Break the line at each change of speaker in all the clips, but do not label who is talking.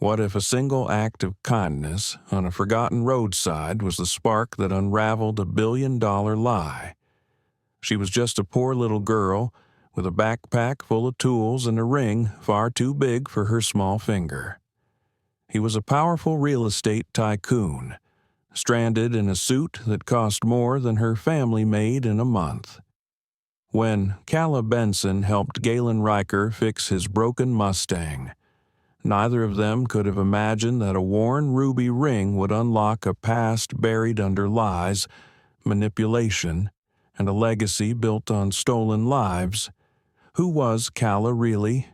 What if a single act of kindness on a forgotten roadside was the spark that unraveled a billion-dollar lie? She was just a poor little girl with a backpack full of tools and a ring far too big for her small finger. He was a powerful real estate tycoon, stranded in a suit that cost more than her family made in a month. When Calla Benson helped Galen Riker fix his broken Mustang, neither of them could have imagined that a worn ruby ring would unlock a past buried under lies, manipulation, and a legacy built on stolen lives. Who was Calla really?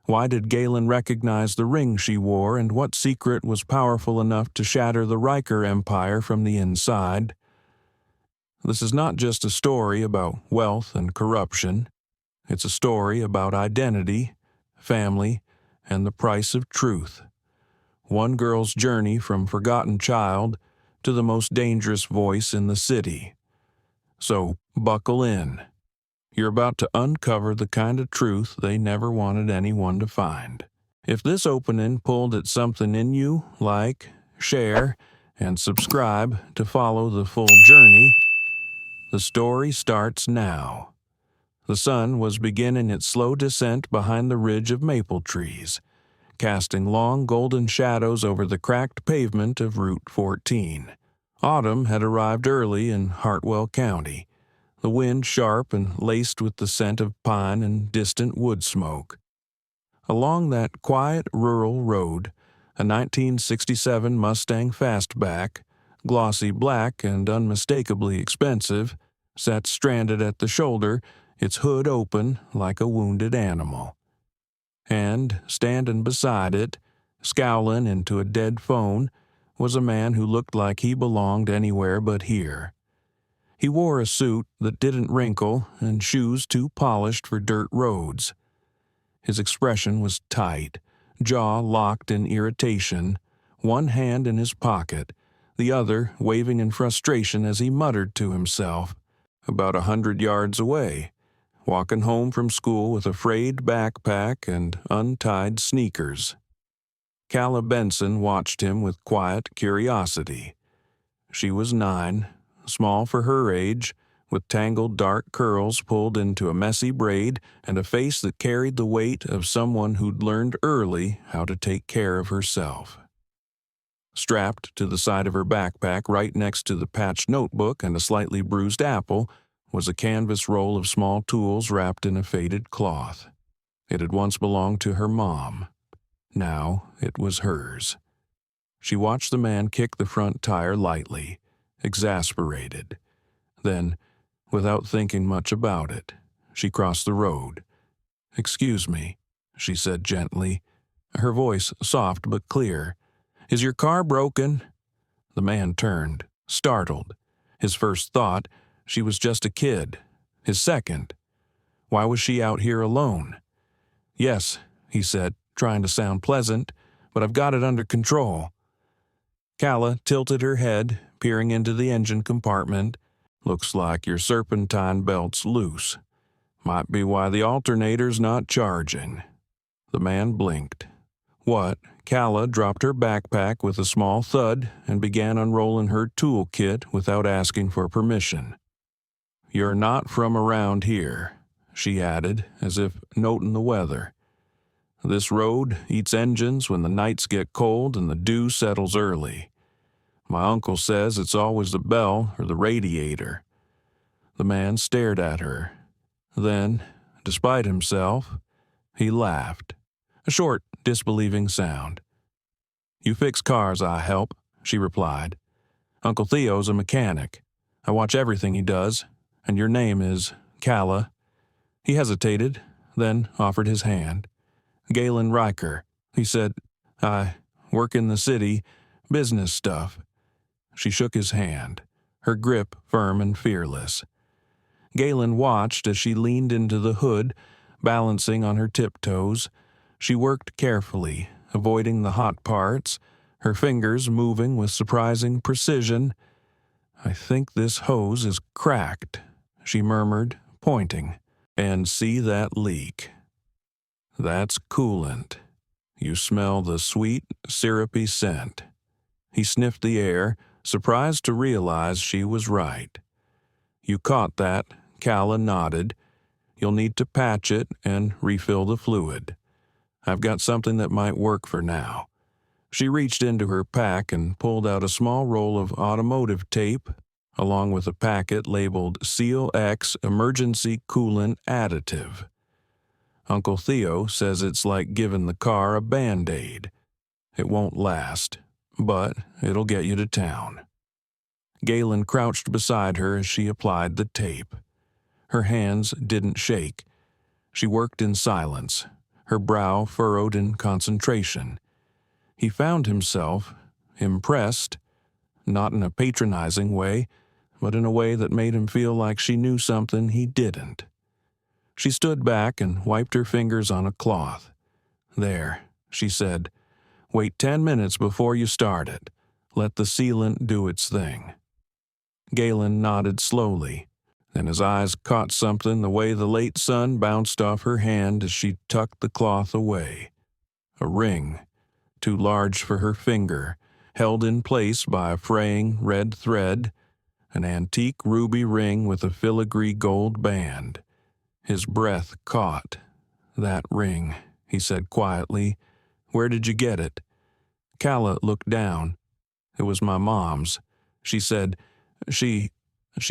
Why did Galen recognize the ring she wore, and what secret was powerful enough to shatter the Riker empire from the inside? This is not just a story about wealth and corruption. It's a story about identity, family, and the price of truth. One girl's journey from forgotten child to the most dangerous voice in the city. So, buckle in. You're about to uncover the kind of truth they never wanted anyone to find. If this opening pulled at something in you, like, share, and subscribe to follow the full journey. The story starts now. The sun was beginning its slow descent behind the ridge of maple trees, casting long golden shadows over the cracked pavement of Route 14. Autumn had arrived early in Hartwell County, the wind sharp and laced with the scent of pine and distant wood smoke. Along that quiet rural road, a 1967 Mustang Fastback, glossy black and unmistakably expensive, sat stranded at the shoulder, its hood open like a wounded animal. And, standing beside it, scowling into a dead phone, was a man who looked like he belonged anywhere but here. He wore a suit that didn't wrinkle and shoes too polished for dirt roads. His expression was tight, jaw locked in irritation, one hand in his pocket, the other waving in frustration as he muttered to himself, about 100 yards away, walking home from school with a frayed backpack and untied sneakers. Calla Benson watched him with quiet curiosity. She was 9, small for her age, with tangled dark curls pulled into a messy braid and a face that carried the weight of someone who'd learned early how to take care of herself. Strapped to the side of her backpack right next to the patched notebook and a slightly bruised apple was a canvas roll of small tools wrapped in a faded cloth. It had once belonged to her mom. Now it was hers. She watched the man kick the front tire lightly, exasperated. Then, without thinking much about it, she crossed the road. "Excuse me," she said gently, her voice soft but clear. "Is your car broken?" The man turned, startled. His first thought, she was just a kid. His second, why was she out here alone? "Yes," he said, trying to sound pleasant, "but I've got it under control." Calla tilted her head, peering into the engine compartment. "Looks like your serpentine belt's loose. Might be why the alternator's not charging." The man blinked. "What?" Calla dropped her backpack with a small thud and began unrolling her toolkit without asking for permission. "You're not from around here," she added, as if noting the weather. "This road eats engines when the nights get cold and the dew settles early. My uncle says it's always the bell or the radiator." The man stared at her. Then, despite himself, he laughed. A short, disbelieving sound. "You fix cars, I help," she replied. "Uncle Theo's a mechanic. I watch everything he does, and your name is Calla." He hesitated, then offered his hand. "Galen Riker," he said. "I work in the city, business stuff." She shook his hand, her grip firm and fearless. Galen watched as she leaned into the hood, balancing on her tiptoes. She worked carefully, avoiding the hot parts, her fingers moving with surprising precision. "I think this hose is cracked," she murmured, pointing. "And see that leak? That's coolant. You smell the sweet, syrupy scent. He sniffed the air, surprised to realize she was right. You caught that, Calla nodded. You'll need to patch it and refill the fluid. I've got something that might work for now. She reached into her pack and pulled out a small roll of automotive tape, along with a packet labeled Seal X Emergency Coolant Additive. Uncle Theo says it's like giving the car a Band-Aid. It won't last, but it'll get you to town. Galen crouched beside her as she applied the tape. Her hands didn't shake. She worked in silence, her brow furrowed in concentration. He found himself impressed, not in a patronizing way, but in a way that made him feel like she knew something he didn't. She stood back and wiped her fingers on a cloth. There, she said, wait 10 minutes before you start it. Let the sealant do its thing. Galen nodded slowly, then his eyes caught something the way the late sun bounced off her hand as she tucked the cloth away. A ring, too large for her finger, held in place by a fraying red thread, an antique ruby ring with a filigree gold band. His breath caught. That ring, he said quietly. Where did you get it? Calla looked down. It was my mom's. She said, She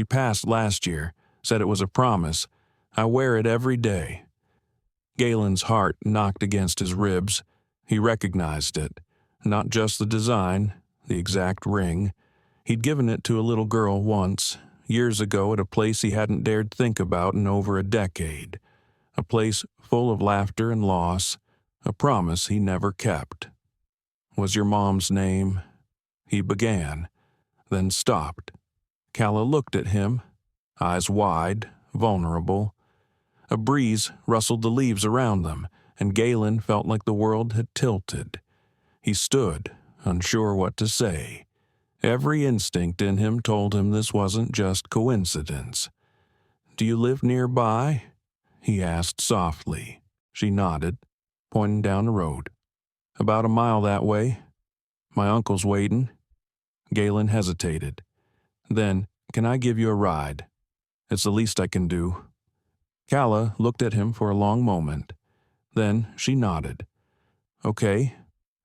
passed last year, said it was a promise. I wear it every day. Galen's heart knocked against his ribs. He recognized it. Not just the design, the exact ring. He'd given it to a little girl once, years ago at a place he hadn't dared think about in over a decade. A place full of laughter and loss, a promise he never kept. Was your mom's name? He began, then stopped. Calla looked at him, eyes wide, vulnerable. A breeze rustled the leaves around them, and Galen felt like the world had tilted. He stood, unsure what to say. Every instinct in him told him this wasn't just coincidence. Do you live nearby? He asked softly. She nodded, pointing down the road. About a mile that way. My uncle's waiting. Galen hesitated. Then, can I give you a ride? It's the least I can do. Calla looked at him for a long moment. Then she nodded. Okay,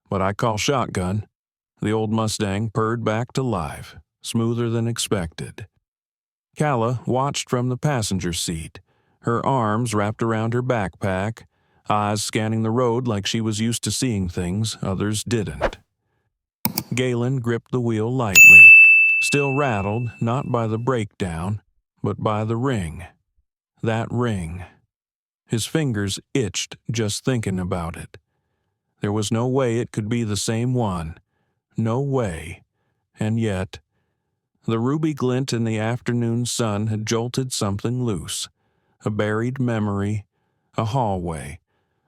but I call shotgun. The old Mustang purred back to life, smoother than expected. Calla watched from the passenger seat, her arms wrapped around her backpack, eyes scanning the road like she was used to seeing things others didn't. Galen gripped the wheel lightly, still rattled not by the breakdown, but by the ring. That ring. His fingers itched just thinking about it. There was no way it could be the same one. No way. And yet, the ruby glint in the afternoon sun had jolted something loose. A buried memory, a hallway,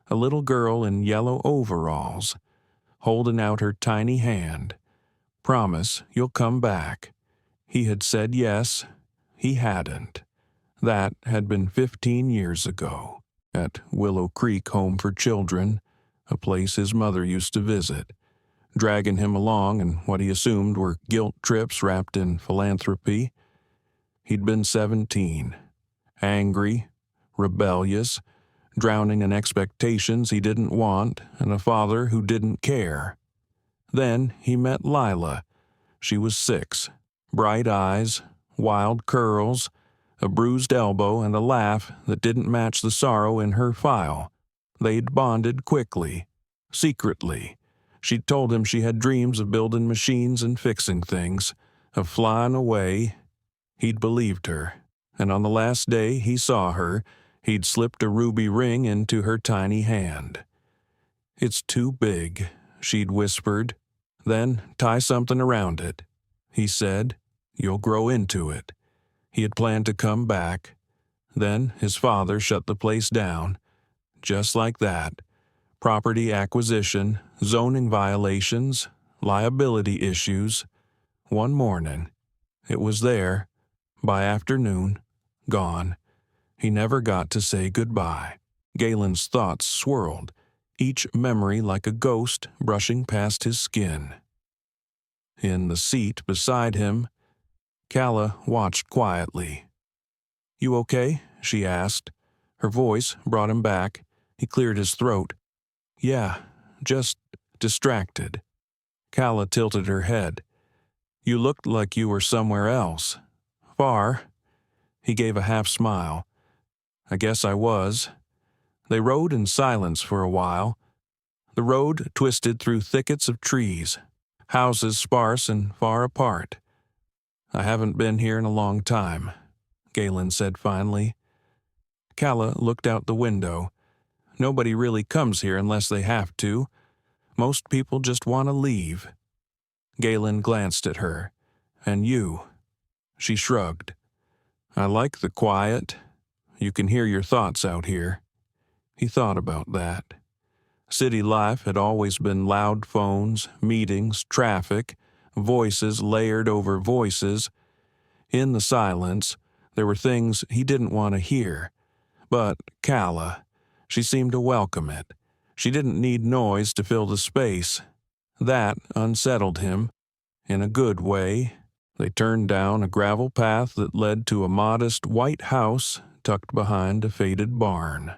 a little girl in yellow overalls, holding out her tiny hand. Promise you'll come back. He had said yes. He hadn't. That had been 15 years ago, at Willow Creek Home for Children, a place his mother used to visit, dragging him along in what he assumed were guilt trips wrapped in philanthropy. He'd been 17, angry, rebellious, drowning in expectations he didn't want and a father who didn't care. Then he met Lila. She was 6, bright eyes, wild curls, a bruised elbow, and a laugh that didn't match the sorrow in her file. They'd bonded quickly, secretly. She'd told him she had dreams of building machines and fixing things, of flying away. He'd believed her, and on the last day he saw her, he'd slipped a ruby ring into her tiny hand. It's too big, she'd whispered. Then tie something around it. He said, you'll grow into it. He had planned to come back. Then his father shut the place down. Just like that. Property acquisition, zoning violations, liability issues. One morning, it was there. By afternoon, gone. He never got to say goodbye. Galen's thoughts swirled. each memory like a ghost brushing past his skin. In the seat beside him, Calla watched quietly. "You okay?" she asked. Her voice brought him back. He cleared his throat. "Yeah, just distracted." Calla tilted her head. "You looked like you were somewhere else. Far." He gave a half smile. "I guess I was." They rode in silence for a while. The road twisted through thickets of trees, houses sparse and far apart. "I haven't been here in a long time," Galen said finally. Calla looked out the window. "Nobody really comes here unless they have to. Most people just want to leave." Galen glanced at her. "And you?" She shrugged. "I like the quiet. You can hear your thoughts out here." He thought about that. City life had always been loud phones, meetings, traffic, voices layered over voices. In the silence, there were things he didn't want to hear. But Calla, she seemed to welcome it. She didn't need noise to fill the space. That unsettled him, in a good way. They turned down a gravel path that led to a modest white house tucked behind a faded barn.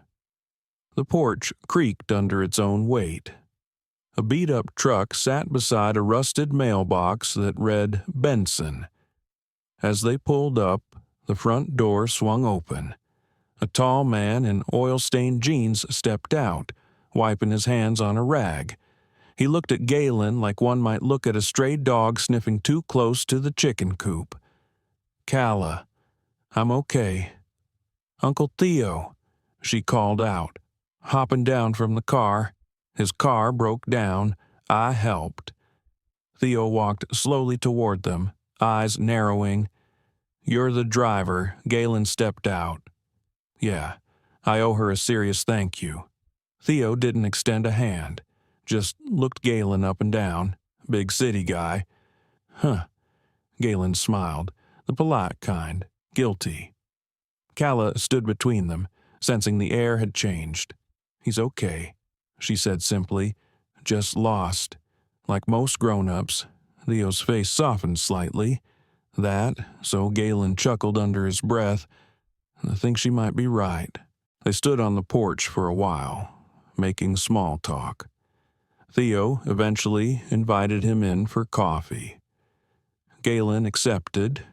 The porch creaked under its own weight. A beat-up truck sat beside a rusted mailbox that read Benson. As they pulled up, the front door swung open. A tall man in oil-stained jeans stepped out, wiping his hands on a rag. He looked at Galen like one might look at a stray dog sniffing too close to the chicken coop. "Calla, I'm okay." "Uncle Theo," she called out, hopping down from the car. His car broke down. I helped. Theo walked slowly toward them, eyes narrowing. "You're the driver." Galen stepped out. "Yeah, I owe her a serious thank you." Theo didn't extend a hand, just looked Galen up and down. Big city guy. "Huh." Galen smiled, the polite kind, guilty. Calla stood between them, sensing the air had changed. "He's okay," she said simply, "just lost. Like most grown-ups." Theo's face softened slightly. So Galen chuckled under his breath. "I think she might be right." They stood on the porch for a while, making small talk. Theo eventually invited him in for coffee. Galen accepted,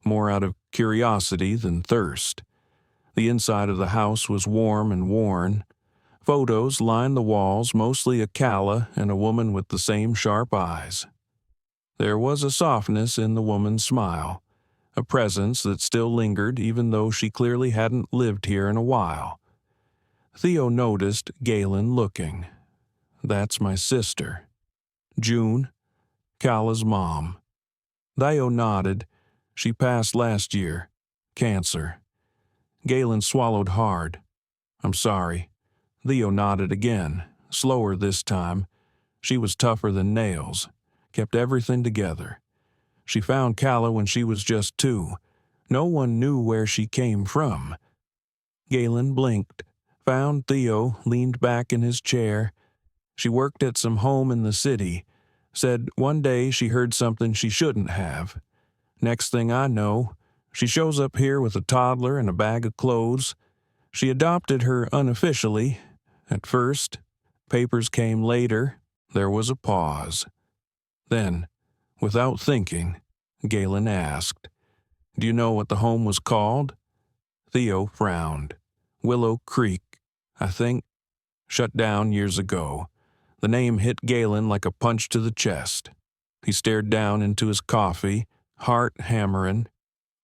more out of curiosity than thirst. The inside of the house was warm and worn. Photos lined the walls, mostly a Calla and a woman with the same sharp eyes. There was a softness in the woman's smile, a presence that still lingered even though she clearly hadn't lived here in a while. Theo noticed Galen looking. "That's my sister. June, Calla's mom." Theo nodded. "She passed last year. Cancer." Galen swallowed hard. "I'm sorry." Theo nodded again, slower this time. She was tougher than nails, kept everything together. She found Calla when she was just 2. No one knew where she came from. Galen blinked, found Theo leaned back in his chair. She worked at some home in the city, said one day she heard something she shouldn't have. Next thing I know, she shows up here with a toddler and a bag of clothes. She adopted her unofficially, at first. Papers came later. There was a pause. Then, without thinking, Galen asked, "Do you know what the home was called?" Theo frowned. "Willow Creek, I think. Shut down years ago." The name hit Galen like a punch to the chest. He stared down into his coffee, heart hammering.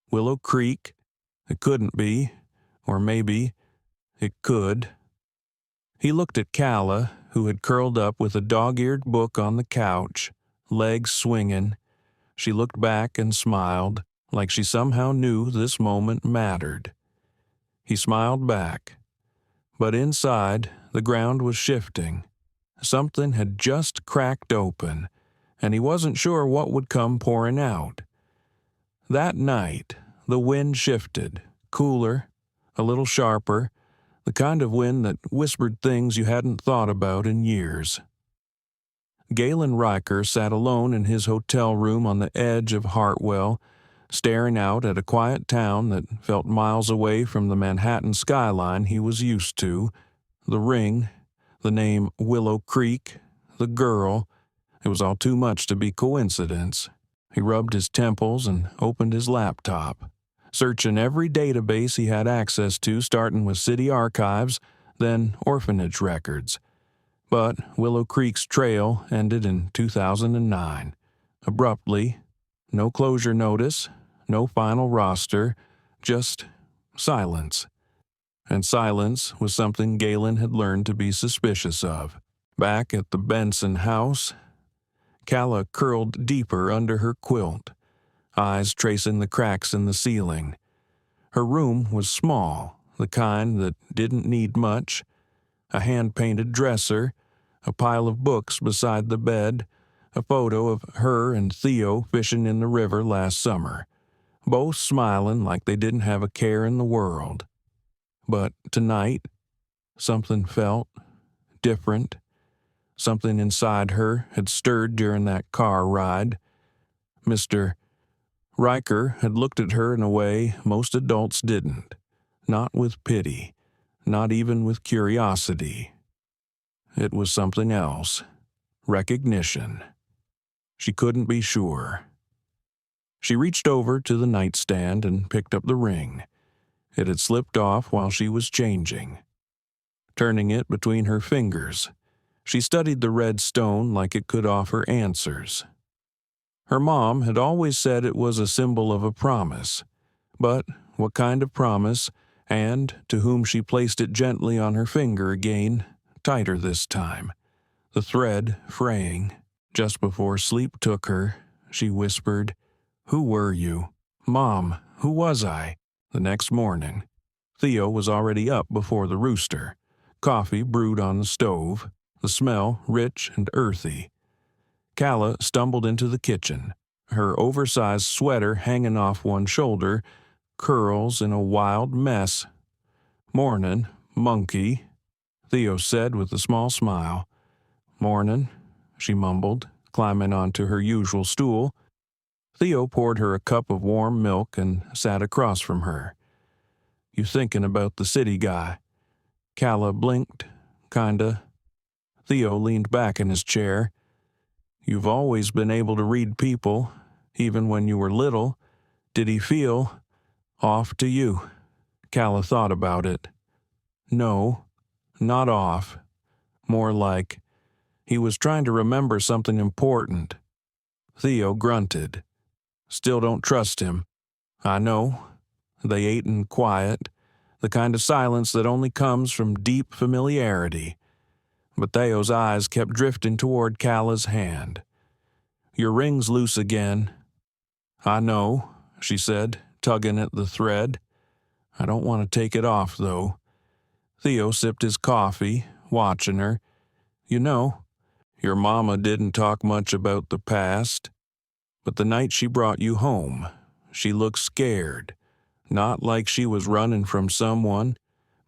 Willow Creek? It couldn't be. Or maybe it could. He looked at Calla, who had curled up with a dog-eared book on the couch, legs swinging. She looked back and smiled, like she somehow knew this moment mattered. He smiled back. But inside, the ground was shifting. Something had just cracked open, and he wasn't sure what would come pouring out. That night, the wind shifted, cooler, a little sharper. the kind of wind that whispered things you hadn't thought about in years. Galen Riker sat alone in his hotel room on the edge of Hartwell, staring out at a quiet town that felt miles away from the Manhattan skyline he was used to, the ring, the name Willow Creek, the girl. It was all too much to be coincidence. He rubbed his temples and opened his laptop, searching every database he had access to, starting with city archives, then orphanage records. But Willow Creek's trail ended in 2009. Abruptly, no closure notice, no final roster, just silence. And silence was something Galen had learned to be suspicious of. Back at the Benson house, Calla curled deeper under her quilt, eyes tracing the cracks in the ceiling. Her room was small, the kind that didn't need much. A hand-painted dresser, a pile of books beside the bed, a photo of her and Theo fishing in the river last summer, both smiling like they didn't have a care in the world. But tonight, something felt different. Something inside her had stirred during that car ride. Mr. Riker had looked at her in a way most adults didn't, not with pity, not even with curiosity. It was something else. Recognition. She couldn't be sure. She reached over to the nightstand and picked up the ring. It had slipped off while she was changing. Turning it between her fingers, she studied the red stone like it could offer answers. Her mom had always said it was a symbol of a promise. But what kind of promise, and to whom she placed it gently on her finger again, tighter this time, the thread fraying. Just before sleep took her, she whispered, "Who were you?" "Mom, who was I?" The next morning, Theo was already up before the rooster. Coffee brewed on the stove, the smell rich and earthy. Calla stumbled into the kitchen, her oversized sweater hanging off one shoulder, curls in a wild mess. "Mornin', monkey," Theo said with a small smile. "Mornin'," she mumbled, climbing onto her usual stool. Theo poured her a cup of warm milk and sat across from her. "You thinking about the city guy?" Calla blinked, kinda. Theo leaned back in his chair. "You've always been able to read people, even when you were little. Did he feel off to you?" Calla thought about it. "No, not off. More like he was trying to remember something important." Theo grunted. "Still don't trust him." "I know." They ate in quiet, the kind of silence that only comes from deep familiarity. But Theo's eyes kept drifting toward Calla's hand. "Your ring's loose again." "I know," she said, tugging at the thread. "I don't want to take it off, though." Theo sipped his coffee, watching her. "You know, your mama didn't talk much about the past, but the night she brought you home, she looked scared. Not like she was running from someone,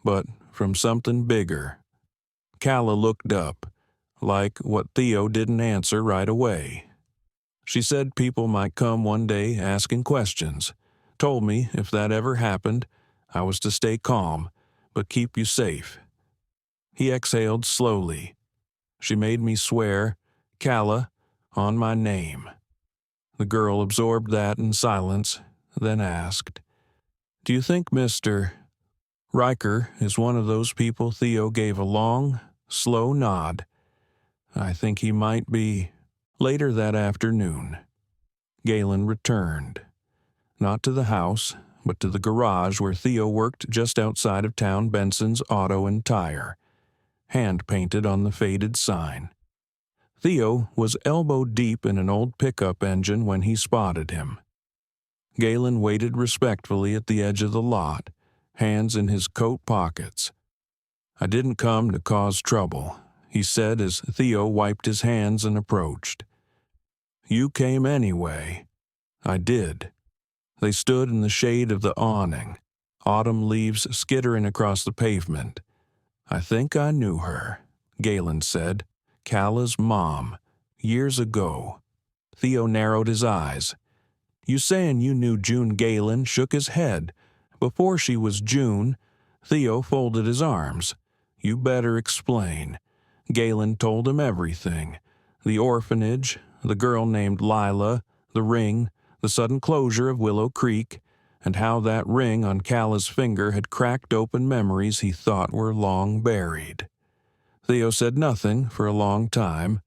but from something bigger." Calla looked up, like what Theo didn't answer right away. "She said people might come one day asking questions. Told me if that ever happened, I was to stay calm, but keep you safe." He exhaled slowly. "She made me swear, Calla, on my name." The girl absorbed that in silence, then asked, "Do you think Mr. Riker is one of those people?" Theo gave a long, slow nod. "I think he might be." Later that afternoon, Galen returned. Not to the house, but to the garage where Theo worked just outside of town, Benson's Auto and Tire, hand-painted on the faded sign. Theo was elbow-deep in an old pickup engine when he spotted him. Galen waited respectfully at the edge of the lot, hands in his coat pockets. "I didn't come to cause trouble," he said as Theo wiped his hands and approached. "You came anyway." "I did." They stood in the shade of the awning, autumn leaves skittering across the pavement. "I think I knew her," Galen said. "Calla's mom. Years ago." Theo narrowed his eyes. "You saying you knew June Galen?" shook his head. "Before she was June." Theo folded his arms. "You better explain." Galen told him everything. The orphanage, the girl named Lila, the ring, the sudden closure of Willow Creek, and how that ring on Calla's finger had cracked open memories he thought were long buried. Theo said nothing for a long time.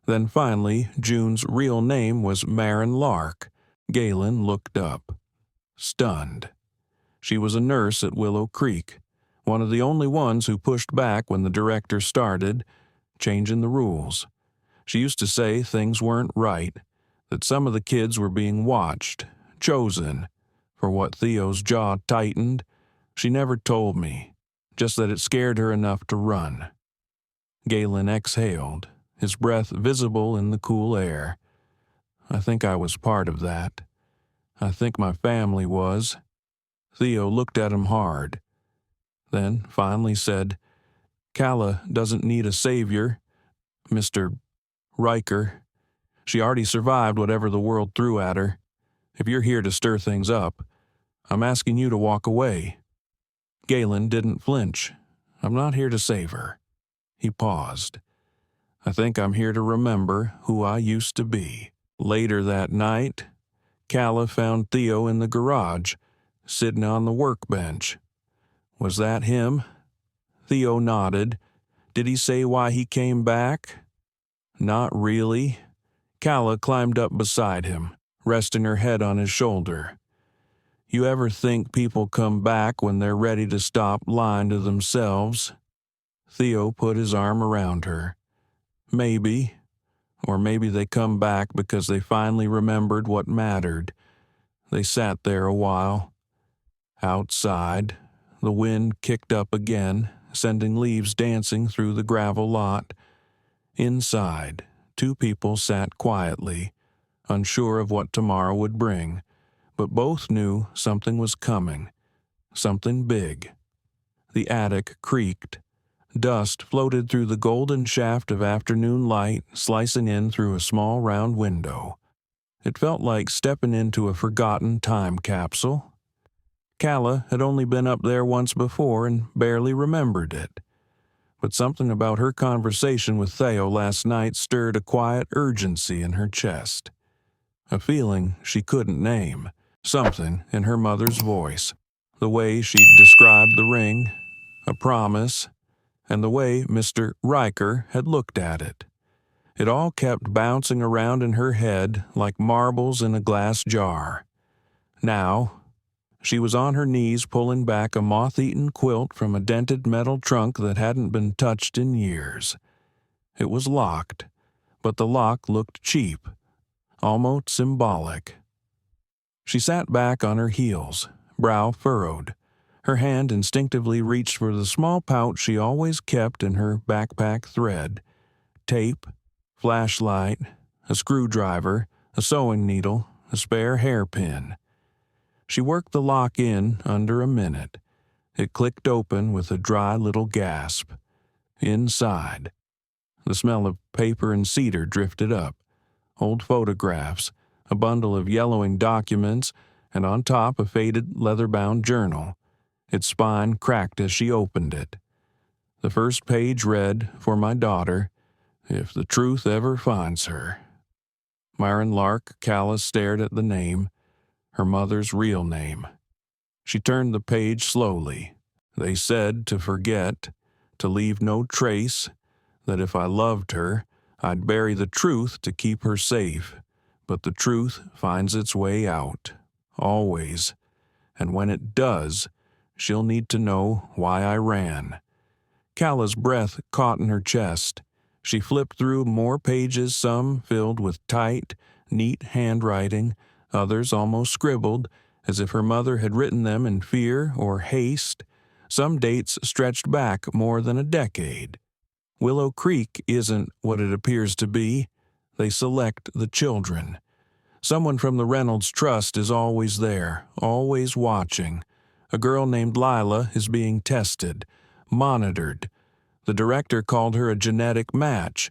Then finally, June's real name was Maren Lark. Galen looked up, stunned. She was a nurse at Willow Creek, one of the only ones who pushed back when the director started changing the rules. She used to say things weren't right, that some of the kids were being watched, chosen. For what Theo's jaw tightened, she never told me, just that it scared her enough to run. Galen exhaled, his breath visible in the cool air. "I think I was part of that. I think my family was." Theo looked at him hard, then finally said, "Calla doesn't need a savior, Mr. Riker. She already survived whatever the world threw at her. If you're here to stir things up, I'm asking you to walk away." Galen didn't flinch. "I'm not here to save her." He paused. "I think I'm here to remember who I used to be." Later that night, Calla found Theo in the garage, sitting on the workbench. "Was that him?" Theo nodded. "Did he say why he came back?" "Not really." Calla climbed up beside him, resting her head on his shoulder. "You ever think people come back when they're ready to stop lying to themselves?" Theo put his arm around her. "Maybe. Or maybe they come back because they finally remembered what mattered." They sat there a while. Outside, the wind kicked up again, sending leaves dancing through the gravel lot. Inside, two people sat quietly, unsure of what tomorrow would bring, but both knew something was coming, something big. The attic creaked. Dust floated through the golden shaft of afternoon light, slicing in through a small round window. It felt like stepping into a forgotten time capsule. Calla had only been up there once before and barely remembered it. But something about her conversation with Theo last night stirred a quiet urgency in her chest. A feeling she couldn't name. Something in her mother's voice. The way she'd described the ring, a promise, and the way Mr. Riker had looked at it. It all kept bouncing around in her head like marbles in a glass jar. Now, she was on her knees pulling back a moth-eaten quilt from a dented metal trunk that hadn't been touched in years. It was locked, but the lock looked cheap, almost symbolic. She sat back on her heels, brow furrowed. Her hand instinctively reached for the small pouch she always kept in her backpack thread. Tape, flashlight, a screwdriver, a sewing needle, a spare hairpin. She worked the lock in under a minute. It clicked open with a dry little gasp. Inside, the smell of paper and cedar drifted up. Old photographs, a bundle of yellowing documents, and on top a faded leather-bound journal. Its spine cracked as she opened it. The first page read, "For my daughter, if the truth ever finds her." Maren Lark Calla stared at the name, her mother's real name. She turned the page slowly. "They said to forget, to leave no trace, that if I loved her, I'd bury the truth to keep her safe. But the truth finds its way out, always. And when it does, she'll need to know why I ran." Calla's breath caught in her chest. She flipped through more pages, some filled with tight, neat handwriting, others almost scribbled, as if her mother had written them in fear or haste. Some dates stretched back more than a decade. Willow Creek isn't what it appears to be. They select the children. Someone from the Reynolds Trust is always there, always watching. A girl named Lila is being tested, monitored. The director called her a genetic match.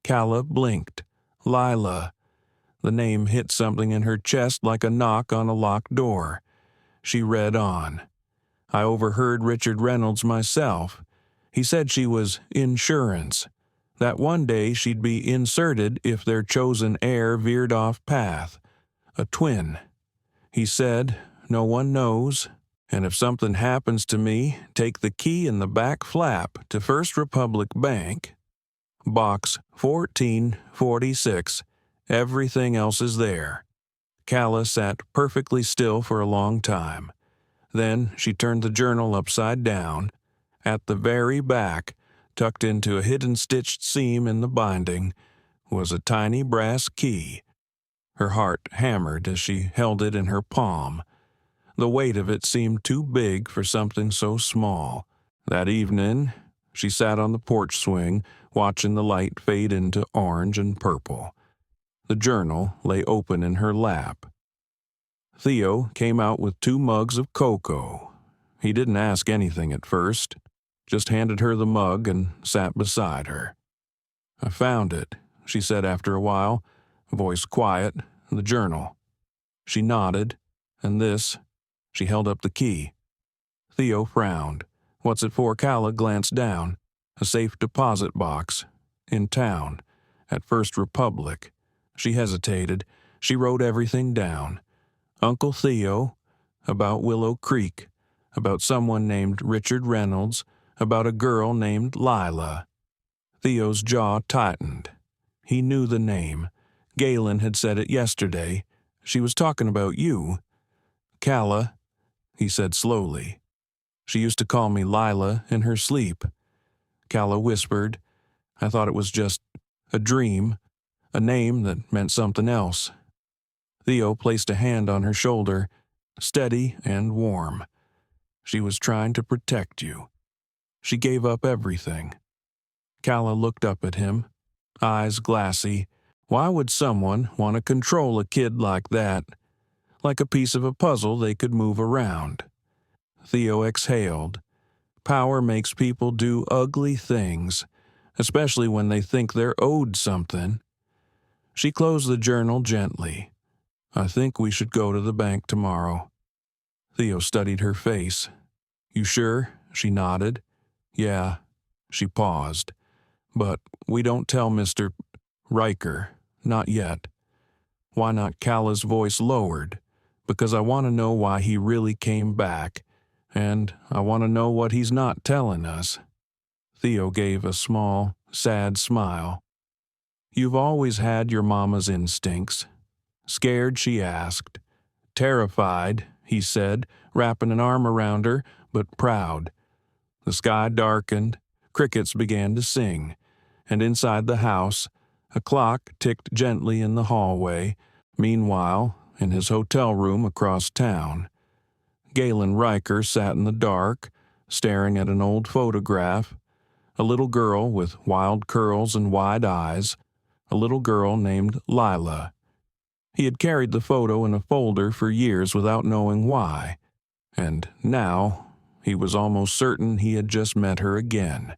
Calla blinked. Lila. The name hit something in her chest like a knock on a locked door. She read on. I overheard Richard Reynolds myself. He said she was insurance, that one day she'd be inserted if their chosen heir veered off path. A twin. He said, no one knows, and if something happens to me, take the key in the back flap to First Republic Bank, box 1446. Everything else is there. Calla sat perfectly still for a long time. Then she turned the journal upside down. At the very back, tucked into a hidden stitched seam in the binding, was a tiny brass key. Her heart hammered as she held it in her palm. The weight of it seemed too big for something so small. That evening, she sat on the porch swing, watching the light fade into orange and purple. The journal lay open in her lap. Theo came out with 2 mugs of cocoa. He didn't ask anything at first, just handed her the mug and sat beside her. I found it, she said after a while, voice quiet, the journal. She nodded, and this, she held up the key. Theo frowned. What's it for? Calla glanced down. A safe deposit box. In town. At First Republic. She hesitated. She wrote everything down. Uncle Theo, about Willow Creek, about someone named Richard Reynolds, about a girl named Lila. Theo's jaw tightened. He knew the name. Galen had said it yesterday. She was talking about you. Calla, he said slowly. She used to call me Lila in her sleep. Calla whispered. I thought it was just a dream, a name that meant something else. Theo placed a hand on her shoulder, steady and warm. She was trying to protect you. She gave up everything. Calla looked up at him, eyes glassy. Why would someone want to control a kid like that? Like a piece of a puzzle they could move around. Theo exhaled. Power makes people do ugly things, especially when they think they're owed something. She closed the journal gently. I think we should go to the bank tomorrow. Theo studied her face. You sure? She nodded. Yeah. She paused. But we don't tell Mr. Riker. Not yet. Why not? Calla's voice lowered. Because I want to know why he really came back, and I want to know what he's not telling us. Theo gave a small, sad smile. You've always had your mama's instincts. Scared, she asked. Terrified, he said, wrapping an arm around her, but proud. The sky darkened, crickets began to sing, and inside the house, a clock ticked gently in the hallway. Meanwhile, in his hotel room across town, Galen Riker sat in the dark, staring at an old photograph. A little girl with wild curls and wide eyes, a little girl named Lila. He had carried the photo in a folder for years without knowing why, and now he was almost certain he had just met her again.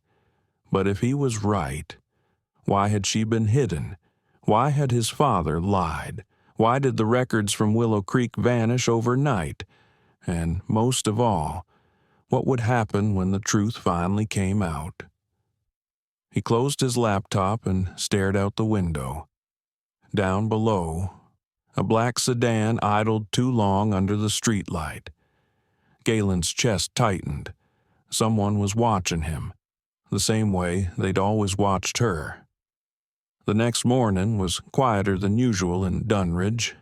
But if he was right, why had she been hidden? Why had his father lied? Why did the records from Willow Creek vanish overnight? And most of all, what would happen when the truth finally came out? He closed his laptop and stared out the window. Down below, a black sedan idled too long under the streetlight. Galen's chest tightened. Someone was watching him, the same way they'd always watched her. The next morning was quieter than usual in Dunridge.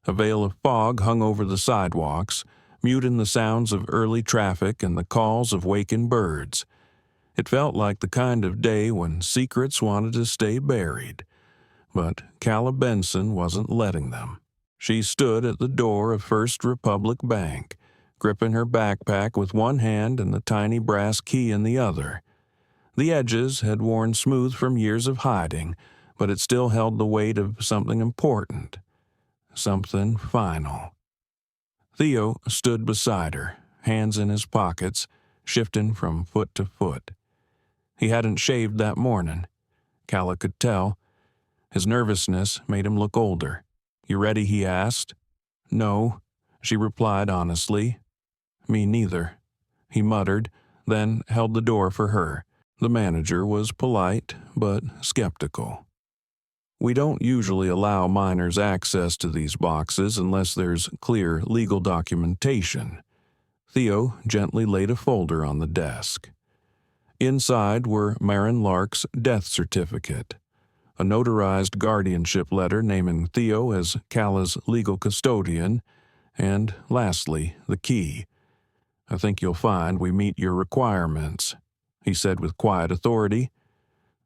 A veil of fog hung over the sidewalks, muting the sounds of early traffic and the calls of waking birds. It felt like the kind of day when secrets wanted to stay buried. But Calla Benson wasn't letting them. She stood at the door of First Republic Bank, gripping her backpack with one hand and the tiny brass key in the other. The edges had worn smooth from years of hiding, but it still held the weight of something important, something final. Theo stood beside her, hands in his pockets, shifting from foot to foot. He hadn't shaved that morning. Calla could tell. His nervousness made him look older. "You ready?" he asked. "No," she replied honestly. "Me neither," he muttered, then held the door for her. The manager was polite, but skeptical. "We don't usually allow minors access to these boxes unless there's clear legal documentation." Theo gently laid a folder on the desk. Inside were Marin Lark's death certificate, a notarized guardianship letter naming Theo as Calla's legal custodian, and lastly, the key. "I think you'll find we meet your requirements," he said with quiet authority.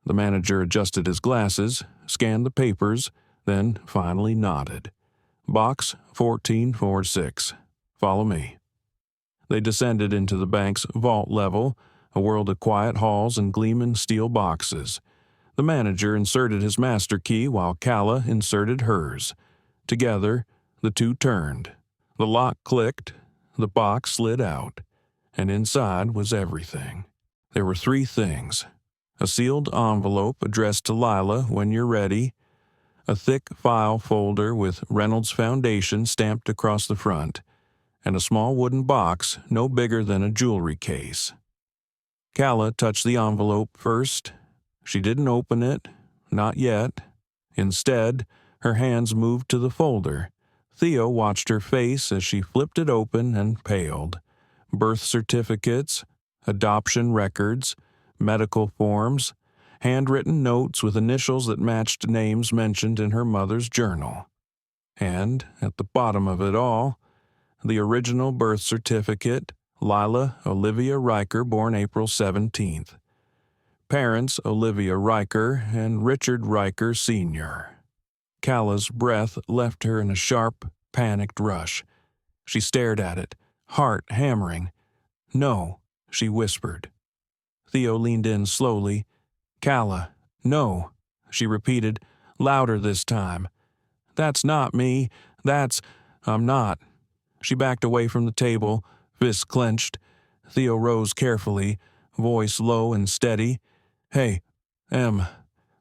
The manager adjusted his glasses, scanned the papers, then finally nodded. "Box 1446. Follow me." They descended into the bank's vault level, a world of quiet halls and gleaming steel boxes. The manager inserted his master key while Calla inserted hers. Together, the two turned. The lock clicked, the box slid out, and inside was everything. There were 3 things: a sealed envelope addressed to Lila, "When you're ready," a thick file folder with Reynolds Foundation stamped across the front, and a small wooden box no bigger than a jewelry case. Calla touched the envelope first. She didn't open it, not yet. Instead, her hands moved to the folder. Theo watched her face as she flipped it open and paled. Birth certificates, adoption records, medical forms, handwritten notes with initials that matched names mentioned in her mother's journal. And, at the bottom of it all, the original birth certificate, Lila Olivia Riker, born April 17th. Parents Olivia Riker and Richard Riker Sr. Calla's breath left her in a sharp, panicked rush. She stared at it, heart hammering. "No," she whispered. Theo leaned in slowly. "Calla, no," she repeated, louder this time. "That's not me. I'm not." She backed away from the table, fists clenched. Theo rose carefully, voice low and steady. "Hey, I'm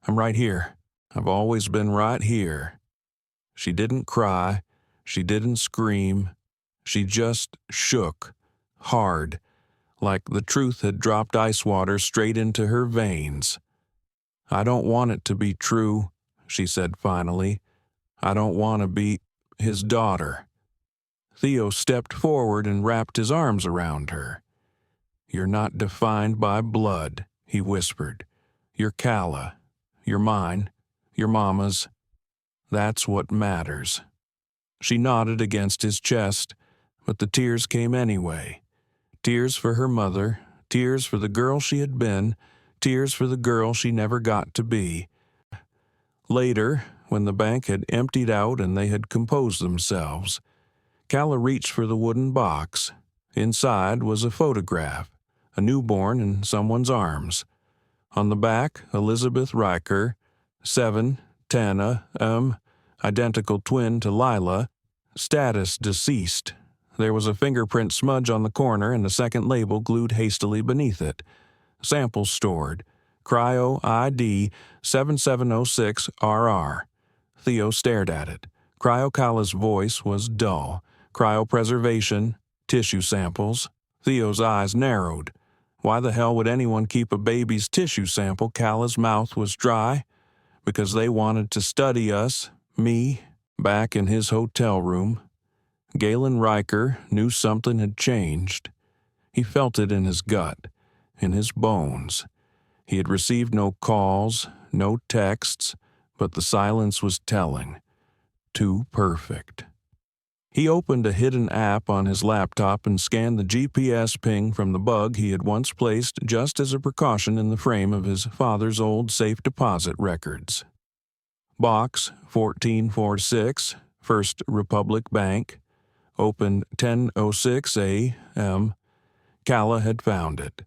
right here. I've always been right here." She didn't cry. She didn't scream. She just shook, hard, like the truth had dropped ice water straight into her veins. "I don't want it to be true," she said finally. "I don't want to be his daughter." Theo stepped forward and wrapped his arms around her. "You're not defined by blood," he whispered. "You're Calla. You're mine. Your mama's. That's what matters." She nodded against his chest, but the tears came anyway. Tears for her mother, tears for the girl she had been, tears for the girl she never got to be. Later, when the bank had emptied out and they had composed themselves, Calla reached for the wooden box. Inside was a photograph, a newborn in someone's arms. On the back, Elizabeth Riker, 7, Tana, identical twin to Lila, status deceased. There was a fingerprint smudge on the corner and a second label glued hastily beneath it. Samples stored. Cryo ID 7706RR. Theo stared at it. Calla's voice was dull. Cryopreservation, tissue samples. Theo's eyes narrowed. Why the hell would anyone keep a baby's tissue sample? Calla's mouth was dry. Because they wanted to study us, me, back in his hotel room. Galen Riker knew something had changed. He felt it in his gut, in his bones. He had received no calls, no texts, but the silence was telling. Too perfect. He opened a hidden app on his laptop and scanned the GPS ping from the bug he had once placed just as a precaution in the frame of his father's old safe deposit records. Box 1446, First Republic Bank, opened 10:06 a.m. Calla had found it,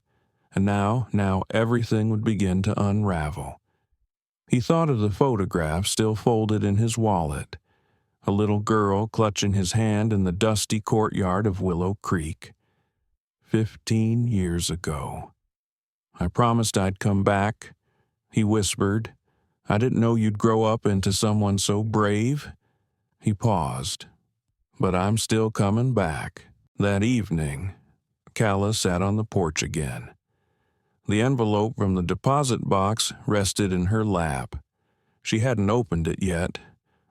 and now everything would begin to unravel. He thought of the photograph still folded in his wallet, a little girl clutching his hand in the dusty courtyard of Willow Creek. 15 years ago. I promised I'd come back, he whispered. I didn't know you'd grow up into someone so brave. He paused. But I'm still coming back. That evening, Calla sat on the porch again. The envelope from the deposit box rested in her lap. She hadn't opened it yet,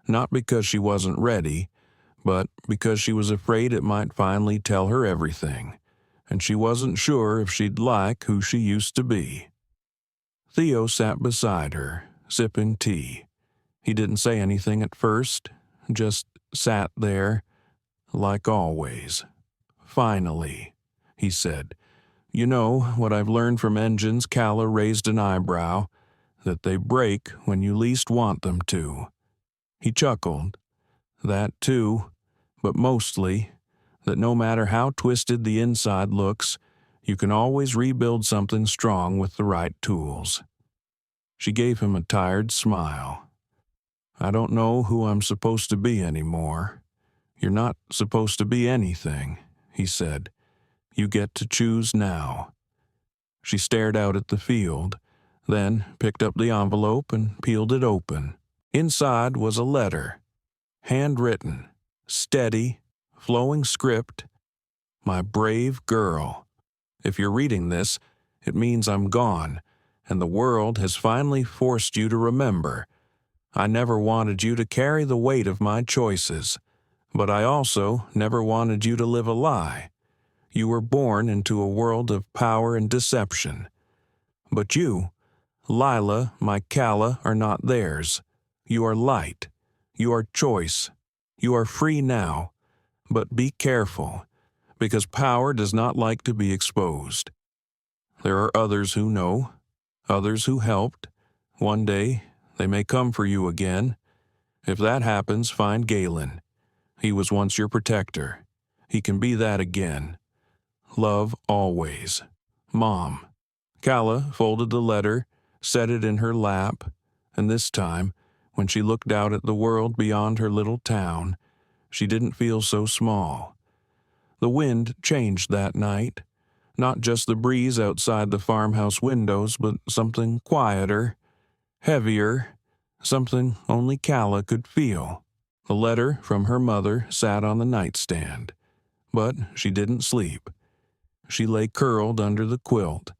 not because she wasn't ready, but because she was afraid it might finally tell her everything, and she wasn't sure if she'd like who she used to be. Theo sat beside her, sipping tea. He didn't say anything at first, just sat there, like always. Finally, he said, "You know what I've learned from engines." Calla raised an eyebrow, that they break when you least want them to. He chuckled. That too, but mostly, that no matter how twisted the inside looks, you can always rebuild something strong with the right tools. She gave him a tired smile. I don't know who I'm supposed to be anymore. You're not supposed to be anything, he said. You get to choose now. She stared out at the field, then picked up the envelope and peeled it open. Inside was a letter, handwritten, steady, flowing script. My brave girl. If you're reading this, it means I'm gone, and the world has finally forced you to remember. I never wanted you to carry the weight of my choices, but I also never wanted you to live a lie. You were born into a world of power and deception. But you, Lila, my Calla, are not theirs. You are light. You are choice. You are free now. But be careful, because power does not like to be exposed. There are others who know, others who helped. One day, they may come for you again. If that happens, find Galen. He was once your protector. He can be that again. Love always. Mom. Calla folded the letter, set it in her lap, and this time, when she looked out at the world beyond her little town, she didn't feel so small. The wind changed that night. Not just the breeze outside the farmhouse windows, but something quieter, heavier, something only Calla could feel. The letter from her mother sat on the nightstand, but she didn't sleep. She lay curled under the quilt,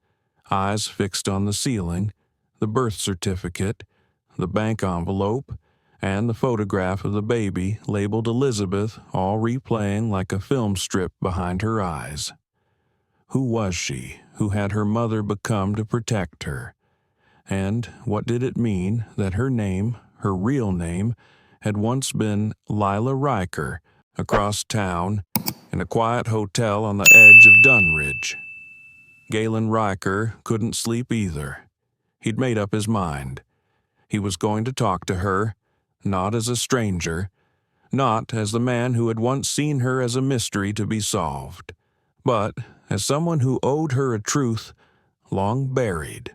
eyes fixed on the ceiling, the birth certificate, the bank envelope, and the photograph of the baby labeled Elizabeth all replaying like a film strip behind her eyes. Who was she who had her mother become to protect her? And what did it mean that her name, her real name, had once been Lila Riker, across town, in a quiet hotel on the edge of Dunridge? Galen Riker couldn't sleep either. He'd made up his mind. He was going to talk to her, not as a stranger, not as the man who had once seen her as a mystery to be solved, but as someone who owed her a truth long buried.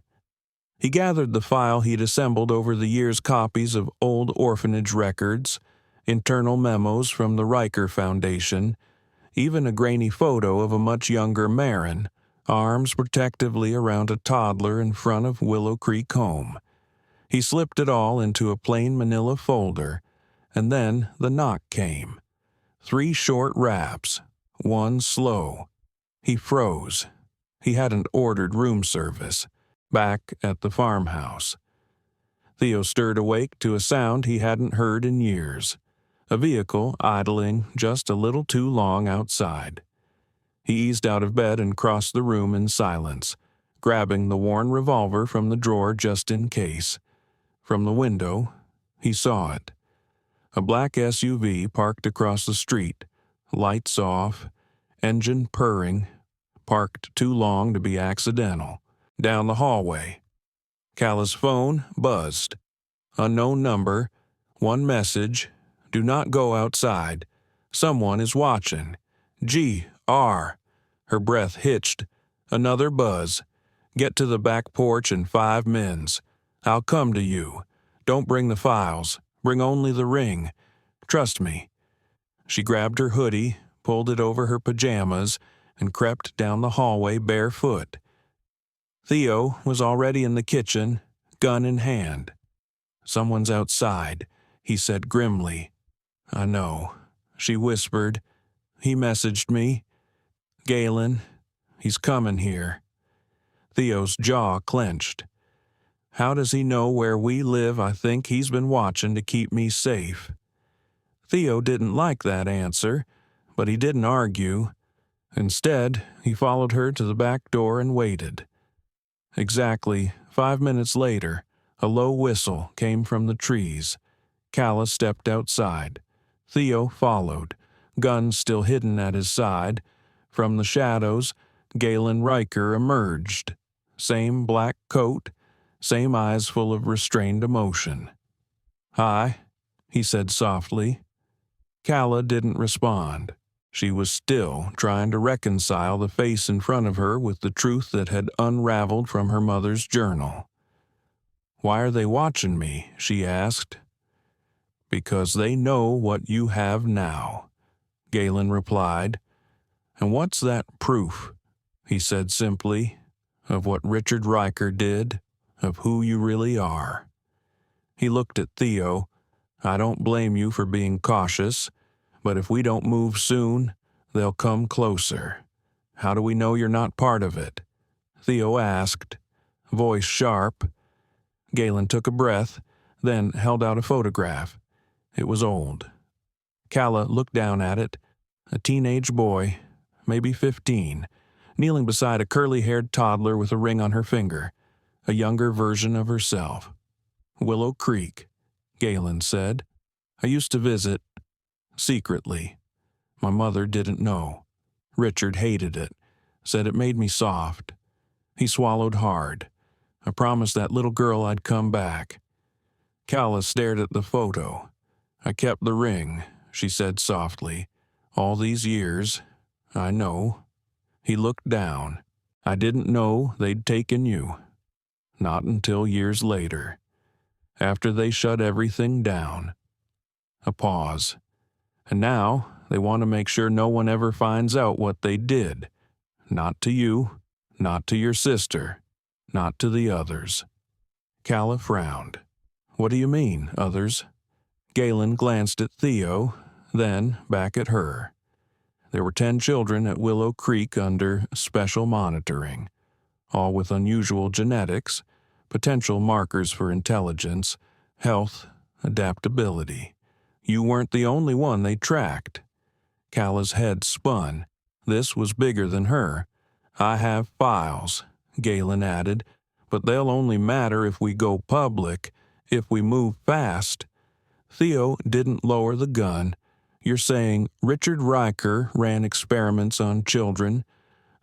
He gathered the file he'd assembled over the years, copies of old orphanage records, internal memos from the Riker Foundation, even a grainy photo of a much younger Marin, arms protectively around a toddler in front of Willow Creek home. He slipped it all into a plain manila folder, and then the knock came. 3 short raps, 1 slow. He froze. He hadn't ordered room service. Back at the farmhouse. Theo stirred awake to a sound he hadn't heard in years. A vehicle idling just a little too long outside. He eased out of bed and crossed the room in silence, grabbing the worn revolver from the drawer just in case. From the window, he saw it. A black SUV parked across the street, lights off, engine purring, parked too long to be accidental. Down the hallway. Calla's phone buzzed. Unknown number. 1 message. Do not go outside. Someone is watching. G.R. Her breath hitched. Another buzz. Get to the back porch in 5 mins. I'll come to you. Don't bring the files. Bring only the ring. Trust me. She grabbed her hoodie, pulled it over her pajamas, and crept down the hallway barefoot. Theo was already in the kitchen, gun in hand. "Someone's outside," he said grimly. "I know," she whispered. "He messaged me. Galen, he's coming here." Theo's jaw clenched. "How does he know where we live? I think he's been watching to keep me safe." Theo didn't like that answer, but he didn't argue. Instead, he followed her to the back door and waited. Exactly 5 minutes later, a low whistle came from the trees. Calla stepped outside. Theo followed, gun still hidden at his side. From the shadows, Galen Riker emerged. Same black coat, same eyes full of restrained emotion. "Hi," he said softly. Calla didn't respond. She was still trying to reconcile the face in front of her with the truth that had unraveled from her mother's journal. "Why are they watching me?" she asked. "Because they know what you have now," Galen replied. "And what's that proof?" he said simply. "Of what Richard Riker did, of who you really are." He looked at Theo. "I don't blame you for being cautious, but if we don't move soon, they'll come closer. How do we know you're not part of it?" Theo asked, voice sharp. Galen took a breath, then held out a photograph. It was old. Calla looked down at it. A teenage boy, maybe 15, kneeling beside a curly-haired toddler with a ring on her finger, a younger version of herself. "Willow Creek," Galen said. "I used to visit, secretly. My mother didn't know. Richard hated it, said it made me soft. He swallowed hard. I promised that little girl I'd come back." Calla stared at the photo. "I kept the ring," she said softly. "All these years. I know." He looked down. "I didn't know they'd taken you. Not until years later. After they shut everything down." A pause. "And now they want to make sure no one ever finds out what they did. Not to you, not to your sister, not to the others." Calla frowned. "What do you mean, others?" Galen glanced at Theo, then back at her. There were 10 children at Willow Creek under special monitoring, all with unusual genetics, potential markers for intelligence, health, adaptability. You weren't the only one they tracked. Calla's head spun. This was bigger than her. "I have files," Galen added, "but they'll only matter if we go public, if we move fast." Theo didn't lower the gun. "You're saying Richard Riker ran experiments on children.